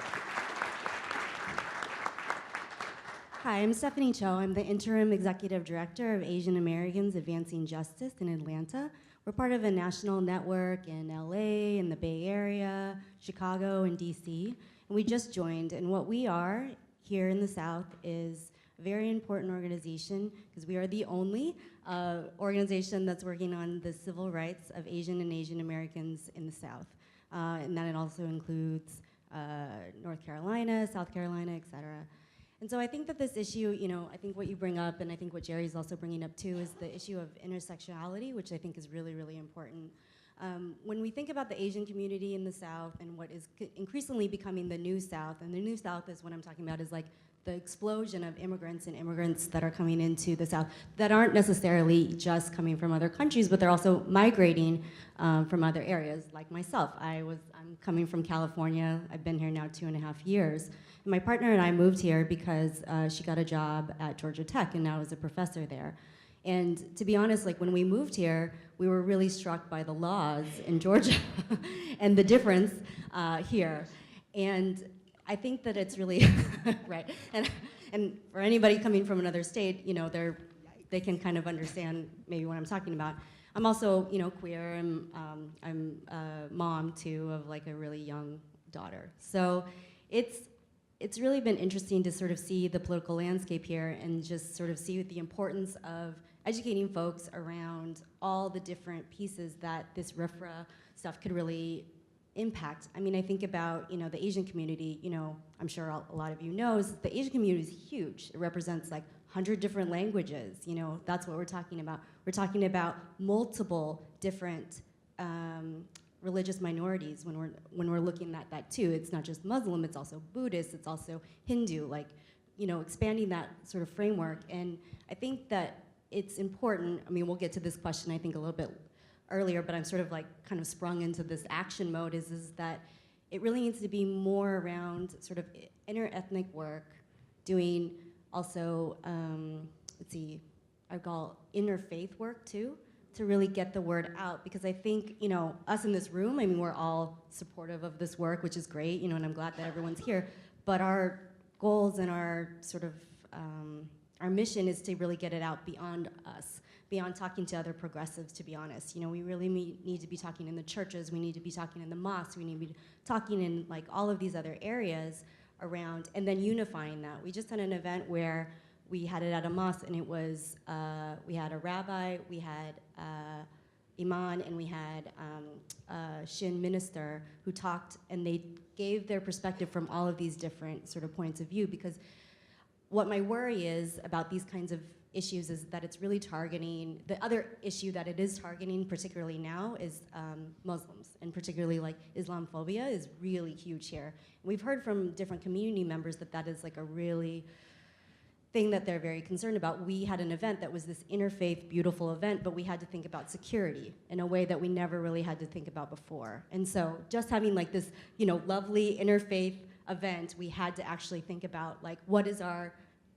Hi, I'm Stephanie Cho. I'm the Interim Executive Director of Asian Americans Advancing Justice in Atlanta. We're part of a national network in LA, in the Bay Area, Chicago, and DC. And we just joined, and what we are here in the South is a very important organization because we are the only organization that's working on the civil rights of Asian and Asian Americans in the South. And that it also includes North Carolina, South Carolina, et cetera. And so I think that this issue, you know, I think what you bring up, and I think what Jerry's also bringing up too, is the issue of intersectionality, which I think is really, really important. When we think about the Asian community in the South and what is increasingly becoming the New South, and the New South is what I'm talking about is like the explosion of immigrants that are coming into the South that aren't necessarily just coming from other countries, but they're also migrating from other areas, like myself. I'm coming from California. I've been here now 2.5 years. And my partner and I moved here because she got a job at Georgia Tech and now is a professor there. And to be honest, like when we moved here, we were really struck by the laws in Georgia and the difference here. And I think that it's really, right. And for anybody coming from another state, you know, they can kind of understand maybe what I'm talking about. I'm also, you know, queer, and I'm a mom too of like a really young daughter. So it's really been interesting to sort of see the political landscape here and just sort of see the importance of educating folks around all the different pieces that this RFRA stuff could really impact. I mean, I think about, you know, the Asian community, you know, I'm sure a lot of you know, is the Asian community is huge. It represents like 100 different languages, you know, that's what we're talking about. We're talking about multiple different religious minorities when we're looking at that too. It's not just Muslim, it's also Buddhist, it's also Hindu, like, you know, expanding that sort of framework. And I think that it's important, I mean, we'll get to this question I think a little bit earlier, but I'm sort of like kind of sprung into this action mode is that it really needs to be more around sort of inter-ethnic work, doing also, let's see, I call interfaith work too, to really get the word out, because I think, you know, us in this room, I mean, we're all supportive of this work, which is great, you know, and I'm glad that everyone's here, but our goals and our sort of, our mission is to really get it out beyond us, beyond talking to other progressives, to be honest. You know, we really need to be talking in the churches, we need to be talking in the mosques, we need to be talking in like all of these other areas around, and then unifying that. We just had an event where we had it at a mosque, and it was, we had a rabbi, we had imam, and we had a Shin minister who talked, and they gave their perspective from all of these different sort of points of view, because what my worry is about these kinds of issues is that it's really targeting, the other issue that it is targeting, particularly now, is Muslims, and particularly like Islamophobia is really huge here. We've heard from different community members that that is like a really thing that they're very concerned about. We had an event that was this interfaith, beautiful event, but we had to think about security in a way that we never really had to think about before. And so just having like this, you know, lovely interfaith event, we had to actually think about like, what is our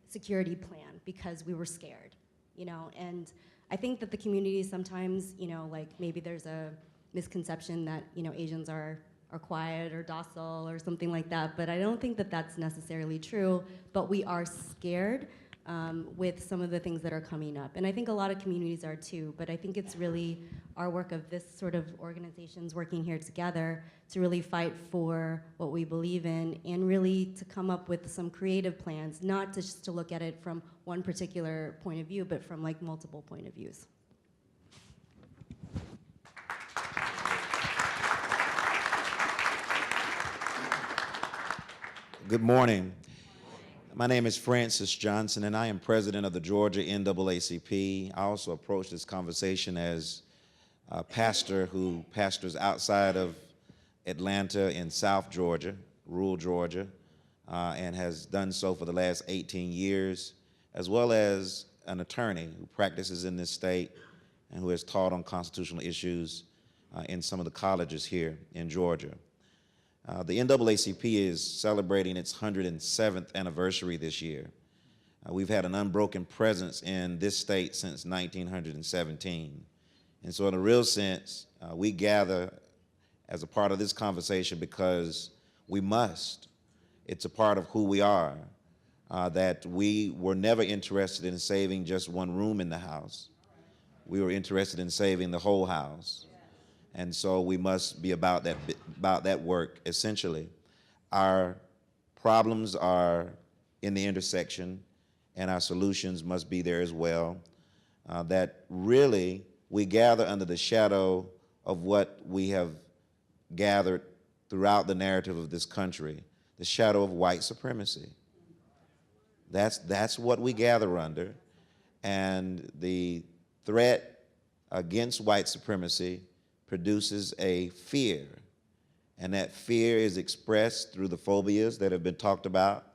security plan, because we were scared, you know? And I think that the community sometimes, you know, like maybe there's a misconception that, you know, Asians are quiet or docile or something like that, but I don't think that that's necessarily true, but we are scared with some of the things that are coming up. And I think a lot of communities are too, but I think it's really our work of this sort of organizations working here together to really fight for what we believe in and really to come up with some creative plans, not just to look at it from one particular point of view, but from like multiple point of views. Good morning. My name is Francis Johnson, and I am president of the Georgia NAACP. I also approach this conversation as a pastor who pastors outside of Atlanta in South Georgia, rural Georgia, and has done so for the last 18 years, as well as an attorney who practices in this state and who has taught on constitutional issues in some of the colleges here in Georgia. The NAACP is celebrating its 107th anniversary this year. We've had an unbroken presence in this state since 1917. And so in a real sense, we gather as a part of this conversation because we must. It's a part of who we are, that we were never interested in saving just one room in the house. We were interested in saving the whole house. And so we must be about that work, essentially. Our problems are in the intersection, and our solutions must be there as well. That really we gather under the shadow of what we have gathered throughout the narrative of this country, the shadow of white supremacy. That's what we gather under, and the threat against white supremacy produces a fear, and that fear is expressed through the phobias that have been talked about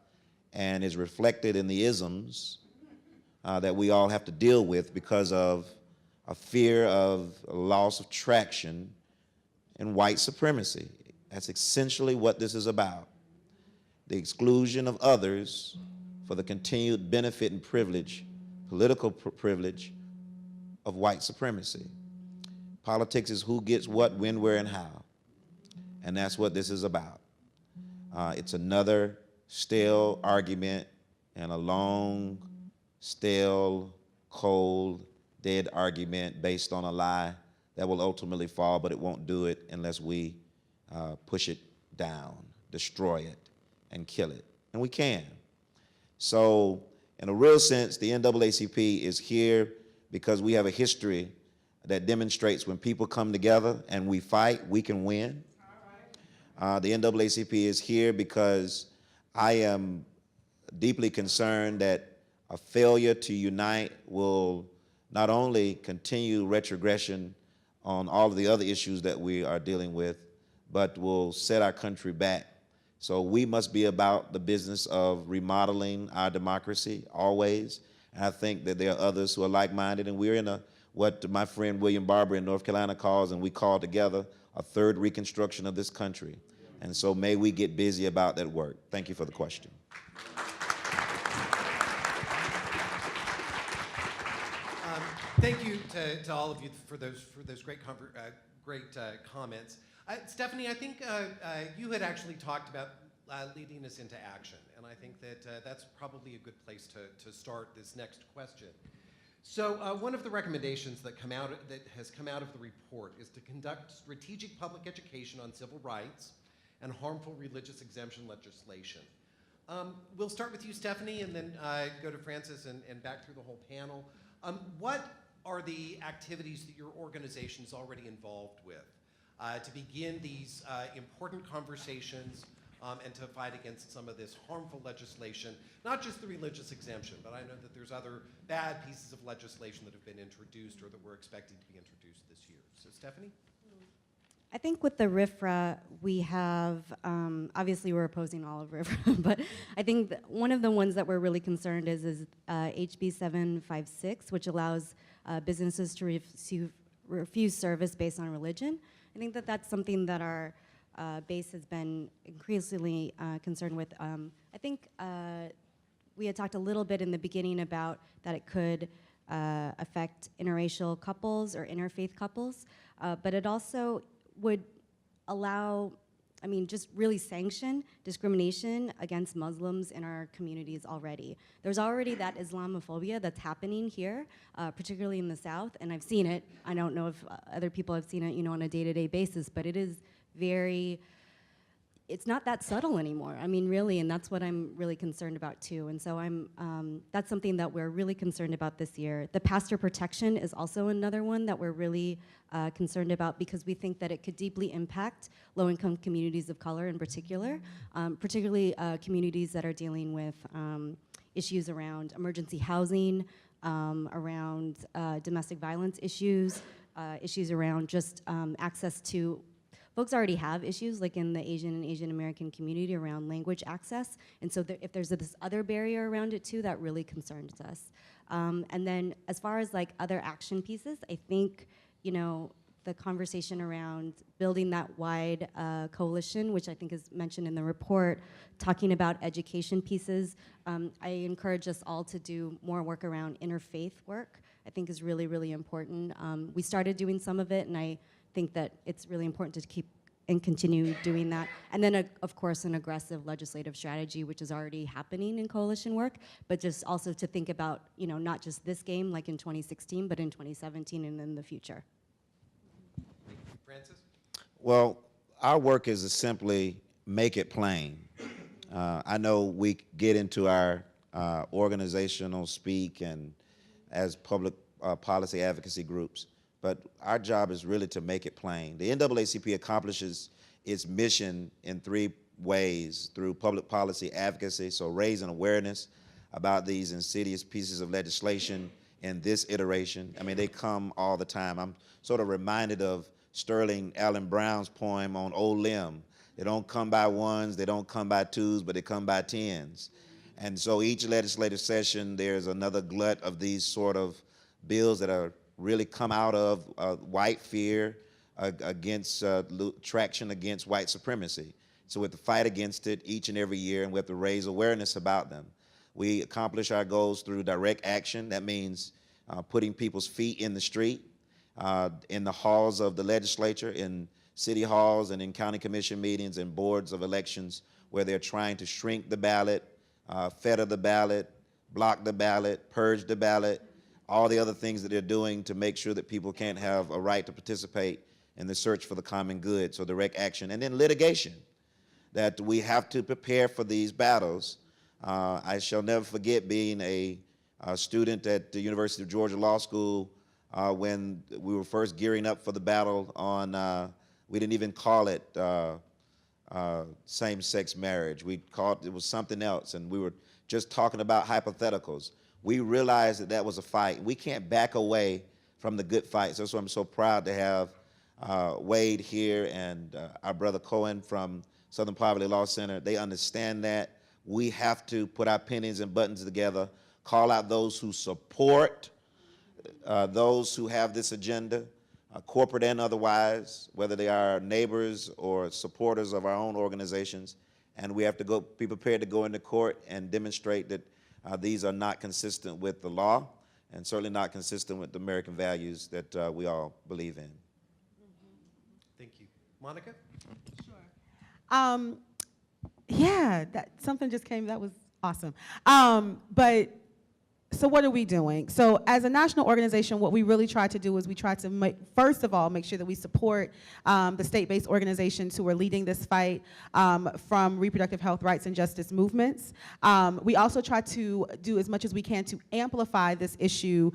and is reflected in the isms that we all have to deal with because of a fear of a loss of traction in white supremacy. That's essentially what this is about. The exclusion of others for the continued benefit and privilege, political privilege of white supremacy. Politics is who gets what, when, where, and how. And that's what this is about. It's another stale argument and a long, stale, cold, dead argument based on a lie that will ultimately fall, but it won't do it unless we push it down, destroy it, and kill it. And we can. So in a real sense, the NAACP is here because we have a history that demonstrates when people come together and we fight, we can win. The NAACP is here because I am deeply concerned that a failure to unite will not only continue retrogression on all of the other issues that we are dealing with, but will set our country back. So we must be about the business of remodeling our democracy always. And I think that there are others who are like-minded, and we're in what my friend William Barber in North Carolina calls, and we call together, a third reconstruction of this country. And so may we get busy about that work. Thank you for the question. Thank you to all of you for those great comments. Stephanie, I think you had actually talked about leading us into action, and I think that that's probably a good place to start this next question. So one of the recommendations that has come out of the report is to conduct strategic public education on civil rights and harmful religious exemption legislation. We'll start with you, Stephanie, and then go to Francis and back through the whole panel. What are the activities that your organization is already involved with to begin these important conversations and to fight against some of this harmful legislation, not just the religious exemption, but I know that there's other bad pieces of legislation that have been introduced or that we're expecting to be introduced this year. So Stephanie? I think with the RFRA, we have, obviously we're opposing all of RFRA, but I think one of the ones that we're really concerned is HB 756, which allows businesses to refuse service based on religion. I think that that's something that our base has been increasingly concerned with. I think we had talked a little bit in the beginning about that it could affect interracial couples or interfaith couples, but it also would allow I mean, just really sanction discrimination against Muslims in our communities already. There's already that Islamophobia that's happening here, particularly in the South, and I've seen it. I don't know if other people have seen it, you know, on a day-to-day basis, but it is very, it's not that subtle anymore. I mean, really, and that's what I'm really concerned about too. And so that's something that we're really concerned about this year. The pastor protection is also another one that we're really concerned about because we think that it could deeply impact low-income communities of color in particular, particularly communities that are dealing with issues around emergency housing, around domestic violence issues, issues around just access to. Folks already have issues like in the Asian and Asian American community around language access, and so if there's this other barrier around it too, that really concerns us. And then as far as like other action pieces, I think, you know, the conversation around building that wide coalition, which I think is mentioned in the report, talking about education pieces, I encourage us all to do more work around interfaith work. I think is really, really important. We started doing some of it, and I think that it's really important to keep and continue doing that. And then, of course, an aggressive legislative strategy, which is already happening in coalition work, but just also to think about, you know, not just this game like in 2016, but in 2017 and in the future. Thank you. Francis? Well, our work is to simply make it plain. I know we get into our organizational speak and as public policy advocacy groups, but our job is really to make it plain. The NAACP accomplishes its mission in 3 ways: through public policy advocacy, so raising awareness about these insidious pieces of legislation in this iteration. I mean, they come all the time. I'm sort of reminded of Sterling Allen Brown's poem on Old Limb. They don't come by ones, they don't come by twos, but they come by tens. And so each legislative session, there's another glut of these sort of bills that are really come out of white fear against traction against white supremacy. So we have to fight against it each and every year, and we have to raise awareness about them. We accomplish our goals through direct action. That means putting people's feet in the street, in the halls of the legislature, in city halls and in county commission meetings and boards of elections where they're trying to shrink the ballot, fetter the ballot, block the ballot, purge the ballot, all the other things that they're doing to make sure that people can't have a right to participate in the search for the common good, so direct action. And then litigation, that we have to prepare for these battles. I shall never forget being a student at the University of Georgia Law School when we were first gearing up for the battle on, we didn't even call it same-sex marriage. We called it was something else, and we were just talking about hypotheticals. We realized that that was a fight. We can't back away from the good fights. That's why I'm so proud to have Wade here and our brother Cohen from Southern Poverty Law Center. They understand that. We have to put our pennies and buttons together, call out those who support, those who have this agenda, corporate and otherwise, whether they are neighbors or supporters of our own organizations. And we have to be prepared to go into court and demonstrate that these are not consistent with the law and certainly not consistent with the American values that we all believe in. Thank you. Monica? Sure. Yeah, something just came, that was awesome. But so what are we doing? So as a national organization, what we really try to do is we try to first of all, make sure that we support the state-based organizations who are leading this fight from reproductive health rights and justice movements. We also try to do as much as we can to amplify this issue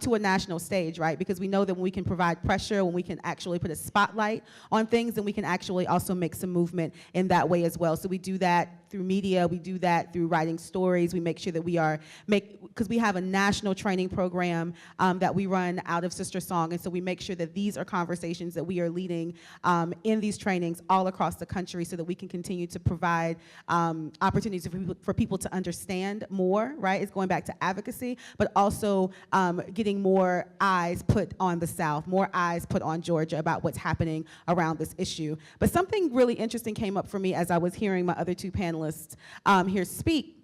to a national stage, right? Because we know that when we can provide pressure, when we can actually put a spotlight on things, then we can actually also make some movement in that way as well. So we do that through media, we do that through writing stories, we make sure that we are, because we have a national training program that we run out of Sister Song, and so we make sure that these are conversations that we are leading in these trainings all across the country so that we can continue to provide opportunities for people to understand more, right? It's going back to advocacy, but also getting more eyes put on the South, more eyes put on Georgia about what's happening around this issue. But something really interesting came up for me as I was hearing my other 2 panelists here speak.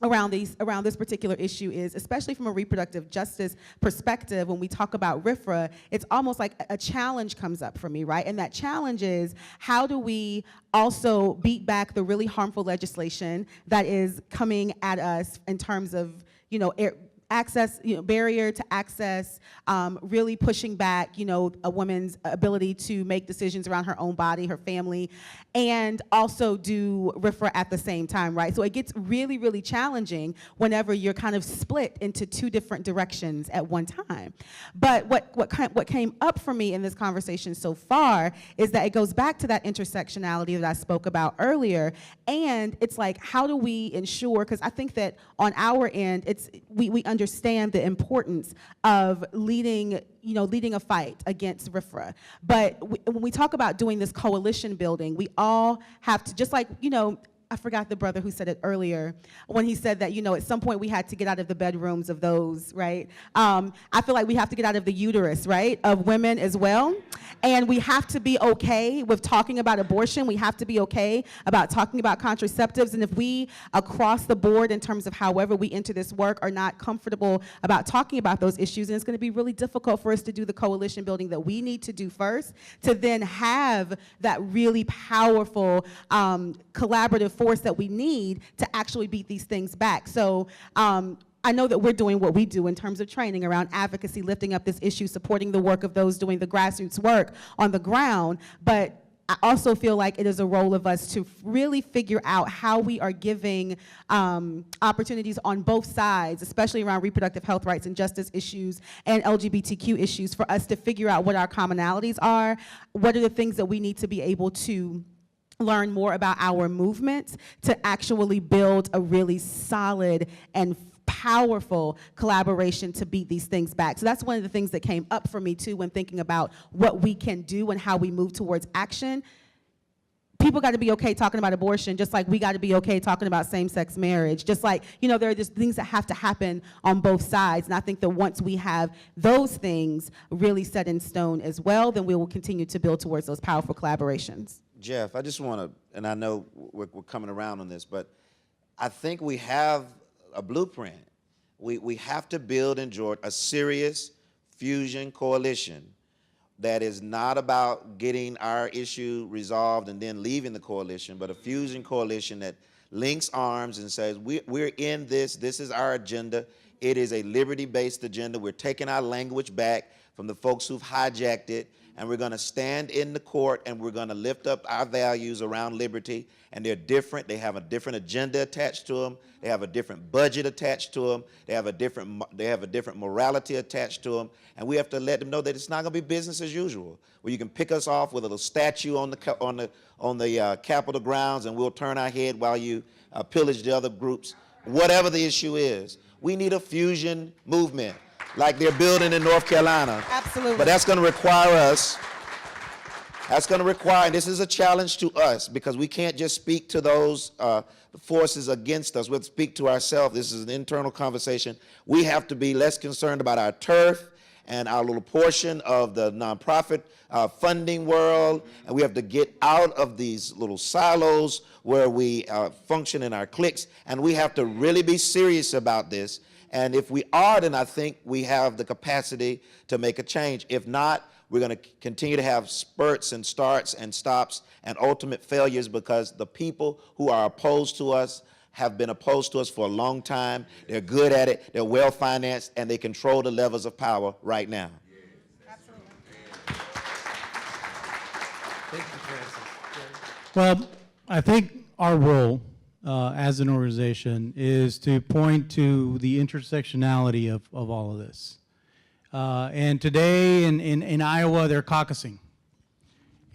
around this particular issue is, especially from a reproductive justice perspective, when we talk about RFRA, it's almost like a challenge comes up for me, right? And that challenge is, how do we also beat back the really harmful legislation that is coming at us in terms of, access, barrier to access, really pushing back, a woman's ability to make decisions around her own body, her family, and also do RFRA at the same time, right? So it gets really, really challenging whenever you're kind of split into two different directions at one time. But what came up for me in this conversation so far is that it goes back to that intersectionality that I spoke about earlier, and it's like, how do we ensure, because I think that on our end, we understand the importance of leading a fight against RFRA. But when we talk about doing this coalition building, we all have to, just like, I forgot the brother who said it earlier, when he said that, at some point we had to get out of the bedrooms of those, right? I feel like we have to get out of the uterus, right, of women as well. And we have to be okay with talking about abortion. We have to be okay about talking about contraceptives. And if we, across the board, in terms of however we enter this work, are not comfortable about talking about those issues, and it's going to be really difficult for us to do the coalition building that we need to do first, to then have that really powerful collaborative force that we need to actually beat these things back. So I know that we're doing what we do in terms of training around advocacy, lifting up this issue, supporting the work of those doing the grassroots work on the ground, but I also feel like it is a role of us to really figure out how we are giving opportunities on both sides, especially around reproductive health rights and justice issues and LGBTQ issues, for us to figure out what our commonalities are, what are the things that we need to be able to learn more about our movements to actually build a really solid and powerful collaboration to beat these things back. So that's one of the things that came up for me too when thinking about what we can do and how we move towards action. People got to be okay talking about abortion, just like we got to be okay talking about same-sex marriage. Just like, there are just things that have to happen on both sides. And I think that once we have those things really set in stone as well, then we will continue to build towards those powerful collaborations. Jeff, I just want to, and I know we're coming around on this, but I think we have a blueprint. We have to build in Georgia a serious fusion coalition that is not about getting our issue resolved and then leaving the coalition, but a fusion coalition that links arms and says, we're in this is our agenda. It is a liberty-based agenda. We're taking our language back from the folks who've hijacked it, and we're going to stand in the court and we're going to lift up our values around liberty. And they're different. They have a different agenda attached to them. They have a different budget attached to them. They have a different morality attached to them. And we have to let them know that it's not going to be business as usual, where you can pick us off with a little statue on the Capitol grounds and we'll turn our head while you pillage the other groups. Whatever the issue is, we need a fusion movement like they're building in North Carolina. Absolutely. But that's going to require us. And this is a challenge to us, because we can't just speak to those forces against us. We'll speak to ourselves. This is an internal conversation. We have to be less concerned about our turf and our little portion of the nonprofit funding world, and we have to get out of these little silos where we function in our cliques, and we have to really be serious about this. And if we are, then I think we have the capacity to make a change. If not, we're going to continue to have spurts and starts and stops and ultimate failures, because the people who are opposed to us have been opposed to us for a long time. They're good at it, they're well-financed, and they control the levels of power right now. Absolutely. Thank you, Francis. Well, I think our role as an organization is to point to the intersectionality of all of this. And today in Iowa, they're caucusing.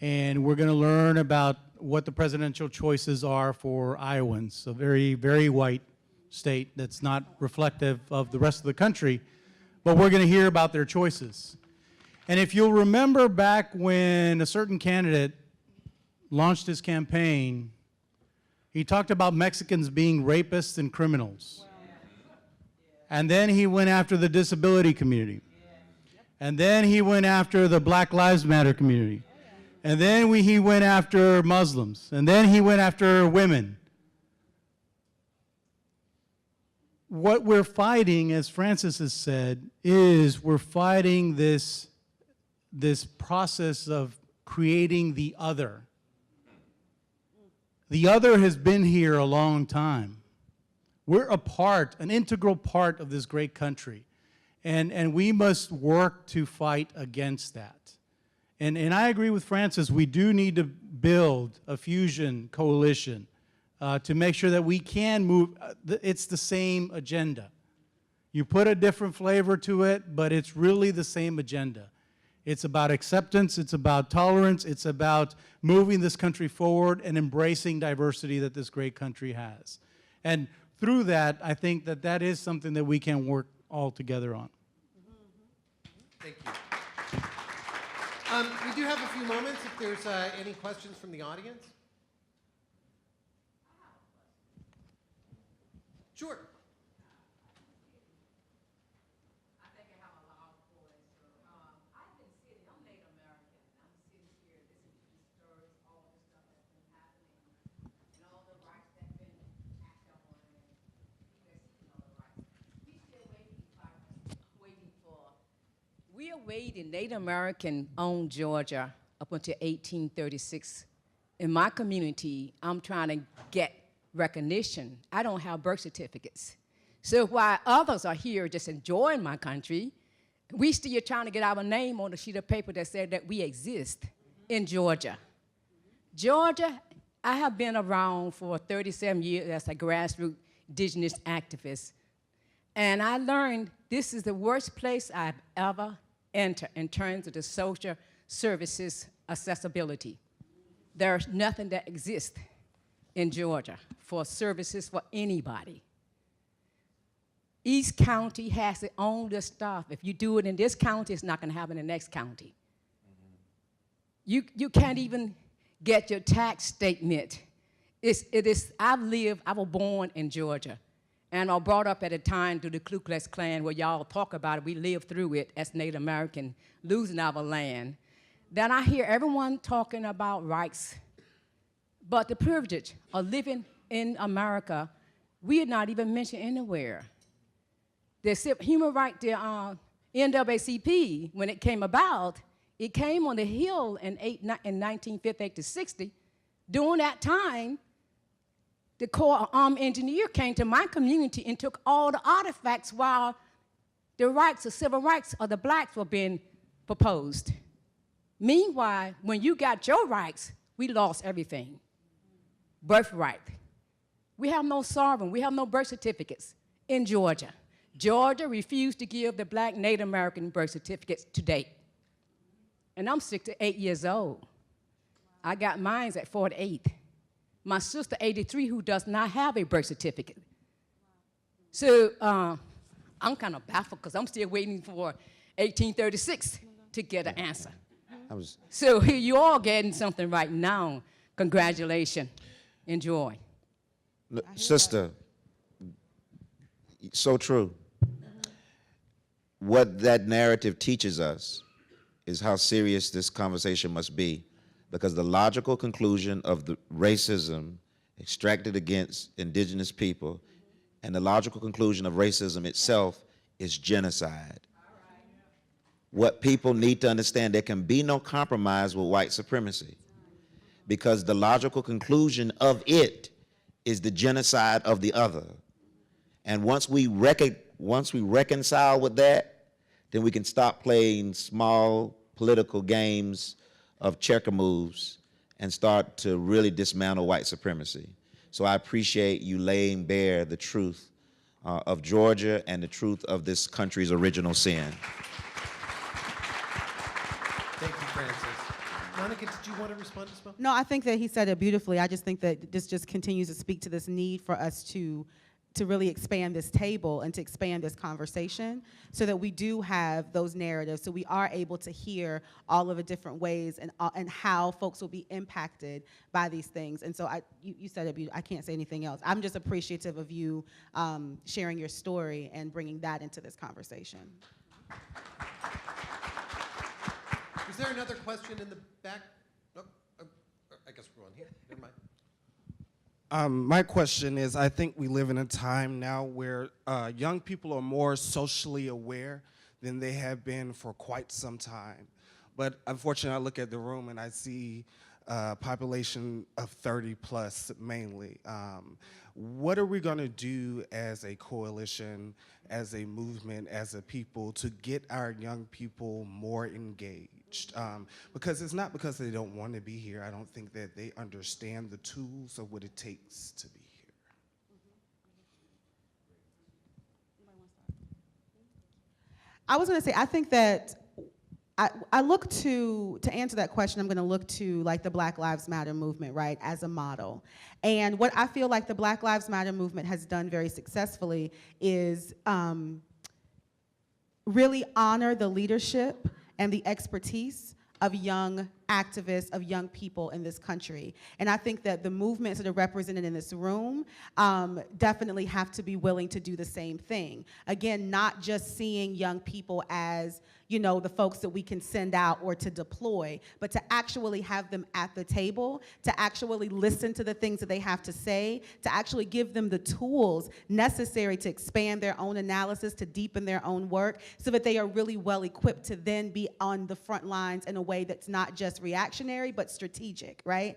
And we're going to learn about what the presidential choices are for Iowans, a very, very white state that's not reflective of the rest of the country. But we're going to hear about their choices. And if you'll remember back when a certain candidate launched his campaign, he talked about Mexicans being rapists and criminals. And then he went after the disability community. And then he went after the Black Lives Matter community. And then he went after Muslims. And then he went after women. what we're fighting, as Francis has said, is we're fighting this process of creating the other. The other has been here a long time. We're a part, an integral part of this great country. And we must work to fight against that. And I agree with Francis, we do need to build a fusion coalition to make sure that we can move. It's the same agenda. You put a different flavor to it, but it's really the same agenda. It's about acceptance, it's about tolerance, it's about moving this country forward and embracing diversity that this great country has. And through that, I think that that is something that we can work all together on. Thank you. We do have a few moments if there's any questions from the audience. Sure. We are waiting Native American owned Georgia up until 1836. In my community, I'm trying to get recognition. I don't have birth certificates. So while others are here just enjoying my country, we still trying to get our name on a sheet of paper that said that we exist in Georgia. Georgia, I have been around for 37 years as a grassroots indigenous activist. And I learned this is the worst place I've ever entered in terms of the social services accessibility. There's nothing that exists in Georgia for services for anybody. Each county has its own little stuff. If you do it in this county, it's not going to happen in the next county. You can't even get your tax statement. I was born in Georgia. And I was brought up at a time through the Ku Klux Klan where y'all talk about it. We lived through it as Native American, losing our land. Then I hear everyone talking about rights. But the privilege of living in America, we are not even mentioned anywhere. The human right, the NAACP, when it came about, it came on the Hill in 1958 to 60. During that time, the Corps Armed Engineer came to my community and took all the artifacts while the rights, the civil rights of the blacks were being proposed. Meanwhile, when you got your rights, we lost everything. Birthright. We have no sovereign, we have no birth certificates in Georgia. Georgia refused to give the black Native American birth certificates to date. And I'm 68 years old. I got mine at 48. My sister, 83, who does not have a birth certificate. So I'm kind of baffled because I'm still waiting for 1836 to get an answer. So here you all getting something right now. Congratulations. Enjoy. Look, sister, so true. What that narrative teaches us is how serious this conversation must be, because the logical conclusion of the racism extracted against indigenous people and the logical conclusion of racism itself is genocide. What people need to understand, there can be no compromise with white supremacy, because the logical conclusion of it is the genocide of the other. And once we reconcile with that, then we can stop playing small political games of checker moves and start to really dismantle white supremacy. So I appreciate you laying bare the truth of Georgia and the truth of this country's original sin. Thank you, Francis. Monica, did you want to respond as well? No, I think that he said it beautifully. I just think that this just continues to speak to this need for us to really expand this table and to expand this conversation so that we do have those narratives, so we are able to hear all of the different ways and how folks will be impacted by these things. And so you said it beautifully. I can't say anything else. I'm just appreciative of you sharing your story and bringing that into this conversation. Is there another question in the back? Oh, I guess we're on here. Never mind. My question is, I think we live in a time now where young people are more socially aware than they have been for quite some time. But unfortunately, I look at the room and I see a population of 30 plus mainly. What are we going to do as a coalition, as a movement, as a people to get our young people more engaged? Because it's not because they don't want to be here. I don't think that they understand the tools of what it takes to be here. I was going to say, I think that I look to answer that question, I'm going to look to like the Black Lives Matter movement, right, as a model. And what I feel like the Black Lives Matter movement has done very successfully is really honor the leadership and the expertise of young activists, of young people in this country. And I think that the movements that are represented in this room definitely have to be willing to do the same thing. Again, not just seeing young people as, you know, the folks that we can send out or to deploy, but to actually have them at the table, to actually listen to the things that they have to say, to actually give them the tools necessary to expand their own analysis, to deepen their own work, so that they are really well equipped to then be on the front lines in a way that's not just reactionary, but strategic, right?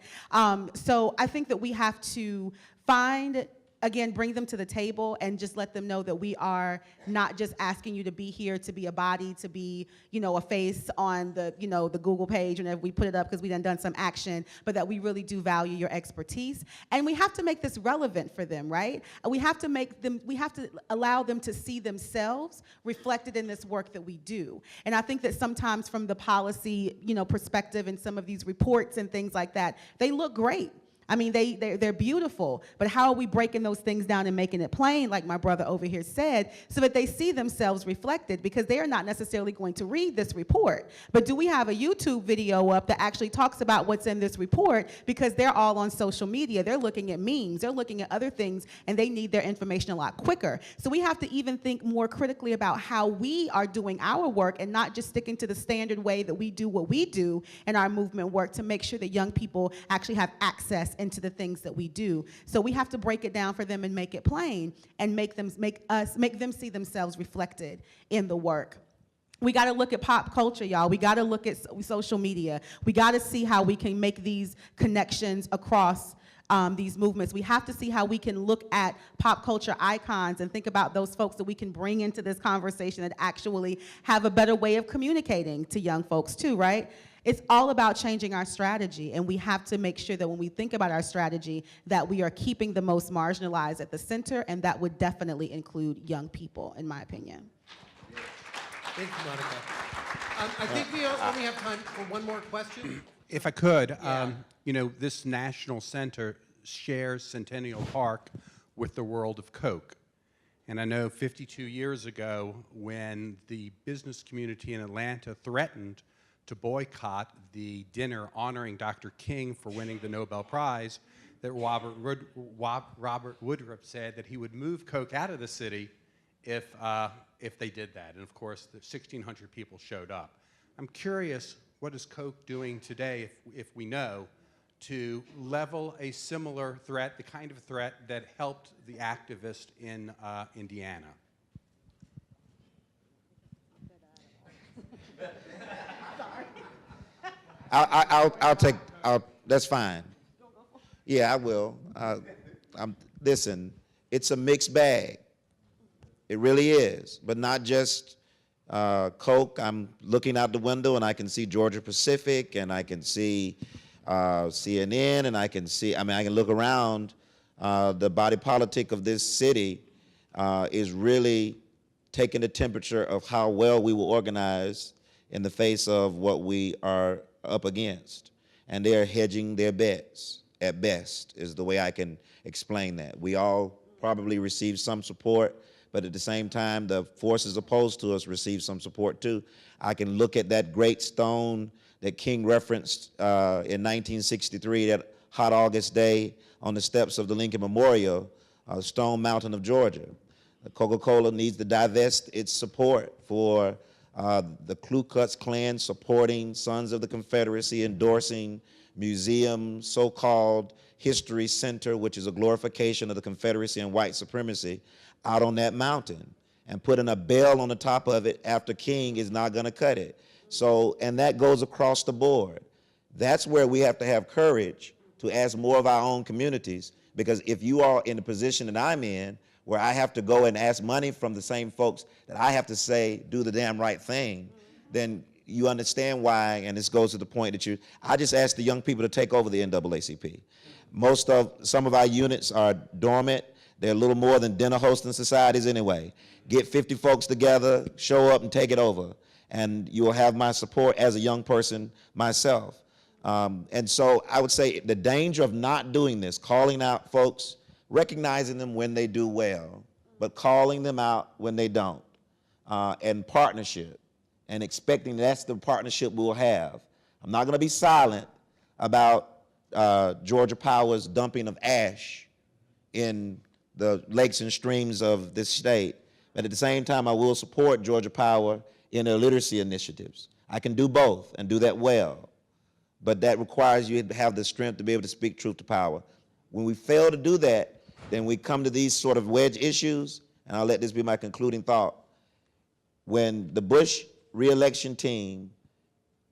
So I think that we have to find, again, bring them to the table and just let them know that we are not just asking you to be here to be a body, to be, you know, a face on the, you know, the Google page whenever we put it up because we done some action, but that we really do value your expertise. And we have to make this relevant for them, right? We have to allow them to see themselves reflected in this work that we do. And I think that sometimes from the policy, you know, perspective and some of these reports and things like that, they look great. I mean, they're beautiful, but how are we breaking those things down and making it plain, like my brother over here said, so that they see themselves reflected, because they are not necessarily going to read this report. But do we have a YouTube video up that actually talks about what's in this report? Because they're all on social media. They're looking at memes. They're looking at other things, and they need their information a lot quicker. So we have to even think more critically about how we are doing our work and not just sticking to the standard way that we do what we do in our movement work to make sure that young people actually have access into the things that we do. So we have to break it down for them and make it plain and make them see themselves reflected in the work. We got to look at pop culture, y'all. We got to look at social media. We got to see how we can make these connections across these movements. We have to see how we can look at pop culture icons and think about those folks that we can bring into this conversation that actually have a better way of communicating to young folks too, right? It's all about changing our strategy, and we have to make sure that when we think about our strategy that we are keeping the most marginalized at the center, and that would definitely include young people, in my opinion. Thank you, Monica. I think we only have time for one more question. If I could, you know, this National Center shares Centennial Park with the world of Coke. And I know 52 years ago, when the business community in Atlanta threatened to boycott the dinner honoring Dr. King for winning the Nobel Prize, that Robert Woodruff said that he would move Coke out of the city if they did that. And of course, the 1,600 people showed up. I'm curious, what is Coke doing today, if we know, to level a similar threat, the kind of threat that helped the activist in Indiana? That's fine. Yeah, I will. Listen, it's a mixed bag. It really is, but not just Coke. I'm looking out the window and I can see Georgia Pacific, and I can see CNN, and I can look around. The body politic of this city is really taking the temperature of how well we will organize in the face of what we are up against. And they are hedging their bets, at best, is the way I can explain that. We all probably receive some support, but at the same time, the forces opposed to us receive some support too. I can look at that great stone that King referenced in 1963, that hot August day on the steps of the Lincoln Memorial, Stone Mountain of Georgia. Coca-Cola needs to divest its support for the Ku Klux Klan supporting Sons of the Confederacy, endorsing museum, so-called history center, which is a glorification of the Confederacy and white supremacy, out on that mountain. And putting a bell on the top of it after King is not going to cut it. So, and that goes across the board. That's where we have to have courage to ask more of our own communities, because if you are in the position that I'm in, where I have to go and ask money from the same folks that I have to say, do the damn right thing, then you understand why, and this goes to the point that I just asked the young people to take over the NAACP. Some of our units are dormant. They're a little more than dinner hosting societies anyway. Get 50 folks together, show up and take it over. And you will have my support as a young person myself. And so I would say the danger of not doing this, calling out folks, recognizing them when they do well, but calling them out when they don't, and partnership, and expecting that's the partnership we'll have. I'm not going to be silent about Georgia Power's dumping of ash in the lakes and streams of this state, but at the same time I will support Georgia Power in their literacy initiatives. I can do both and do that well, but that requires you to have the strength to be able to speak truth to power. When we fail to do that, then we come to these sort of wedge issues, and I'll let this be my concluding thought. When the Bush re-election team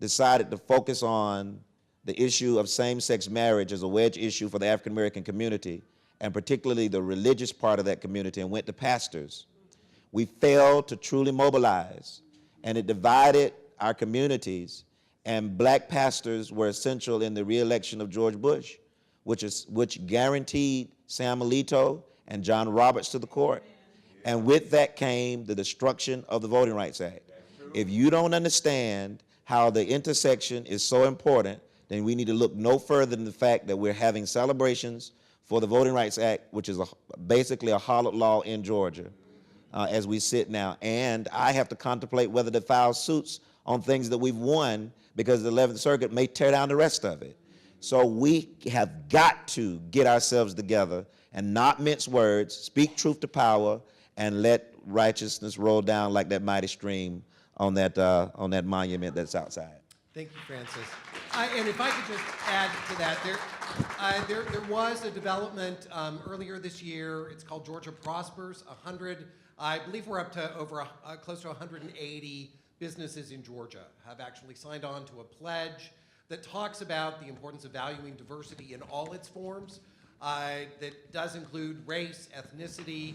decided to focus on the issue of same-sex marriage as a wedge issue for the African-American community, and particularly the religious part of that community, and went to pastors, we failed to truly mobilize, and it divided our communities, and black pastors were essential in the re-election of George Bush, which guaranteed Sam Alito and John Roberts to the court. And with that came the destruction of the Voting Rights Act. If you don't understand how the intersection is so important, then we need to look no further than the fact that we're having celebrations for the Voting Rights Act, which is basically a hallowed law in Georgia, as we sit now. And I have to contemplate whether to file suits on things that we've won, because the 11th Circuit may tear down the rest of it. So we have got to get ourselves together and not mince words, speak truth to power, and let righteousness roll down like that mighty stream on that monument that's outside. Thank you, Francis. And if I could just add to that, there was a development earlier this year. It's called Georgia Prospers. I believe we're up to over close to 180 businesses in Georgia have actually signed on to a pledge that talks about the importance of valuing diversity in all its forms. That does include race, ethnicity,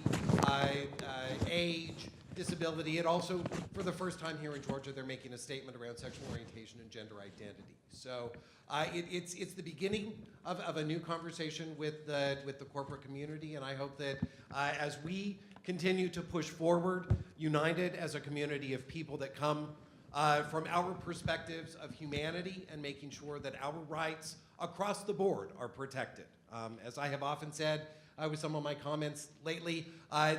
age, disability. And also, for the first time here in Georgia, they're making a statement around sexual orientation and gender identity. So it's the beginning of a new conversation with the corporate community, and I hope that as we continue to push forward, united as a community of people that come from our perspectives of humanity and making sure that our rights across the board are protected. As I have often said with some of my comments lately,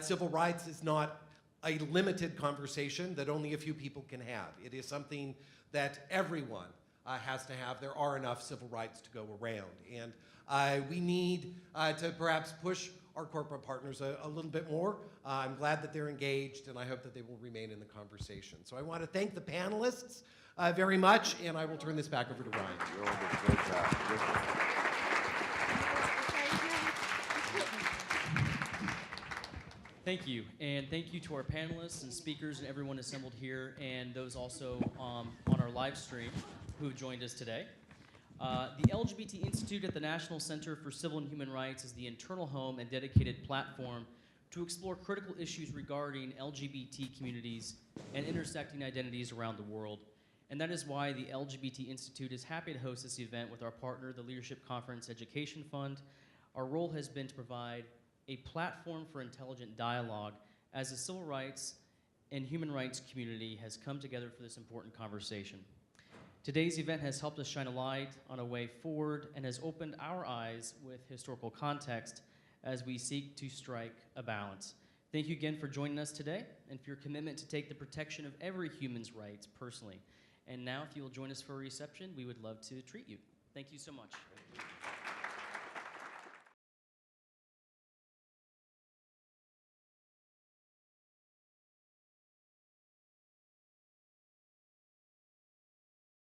civil rights is not a limited conversation that only a few people can have. It is something that everyone has to have. There are enough civil rights to go around. And we need to perhaps push our corporate partners a little bit more. I'm glad that they're engaged, and I hope that they will remain in the conversation. So I want to thank the panelists very much, and I will turn this back over to Ryan. Great job. Thank you, and thank you to our panelists and speakers and everyone assembled here, and those also on our live stream who have joined us today. The LGBT Institute at the National Center for Civil and Human Rights is the internal home and dedicated platform to explore critical issues regarding LGBT communities and intersecting identities around the world. And that is why the LGBT Institute is happy to host this event with our partner, the Leadership Conference Education Fund. Our role has been to provide a platform for intelligent dialogue as the civil rights and human rights community has come together for this important conversation. Today's event has helped us shine a light on a way forward and has opened our eyes with historical context as we seek to strike a balance. Thank you again for joining us today and for your commitment to take the protection of every human's rights personally. And now, if you will join us for a reception, we would love to treat you. Thank you so much.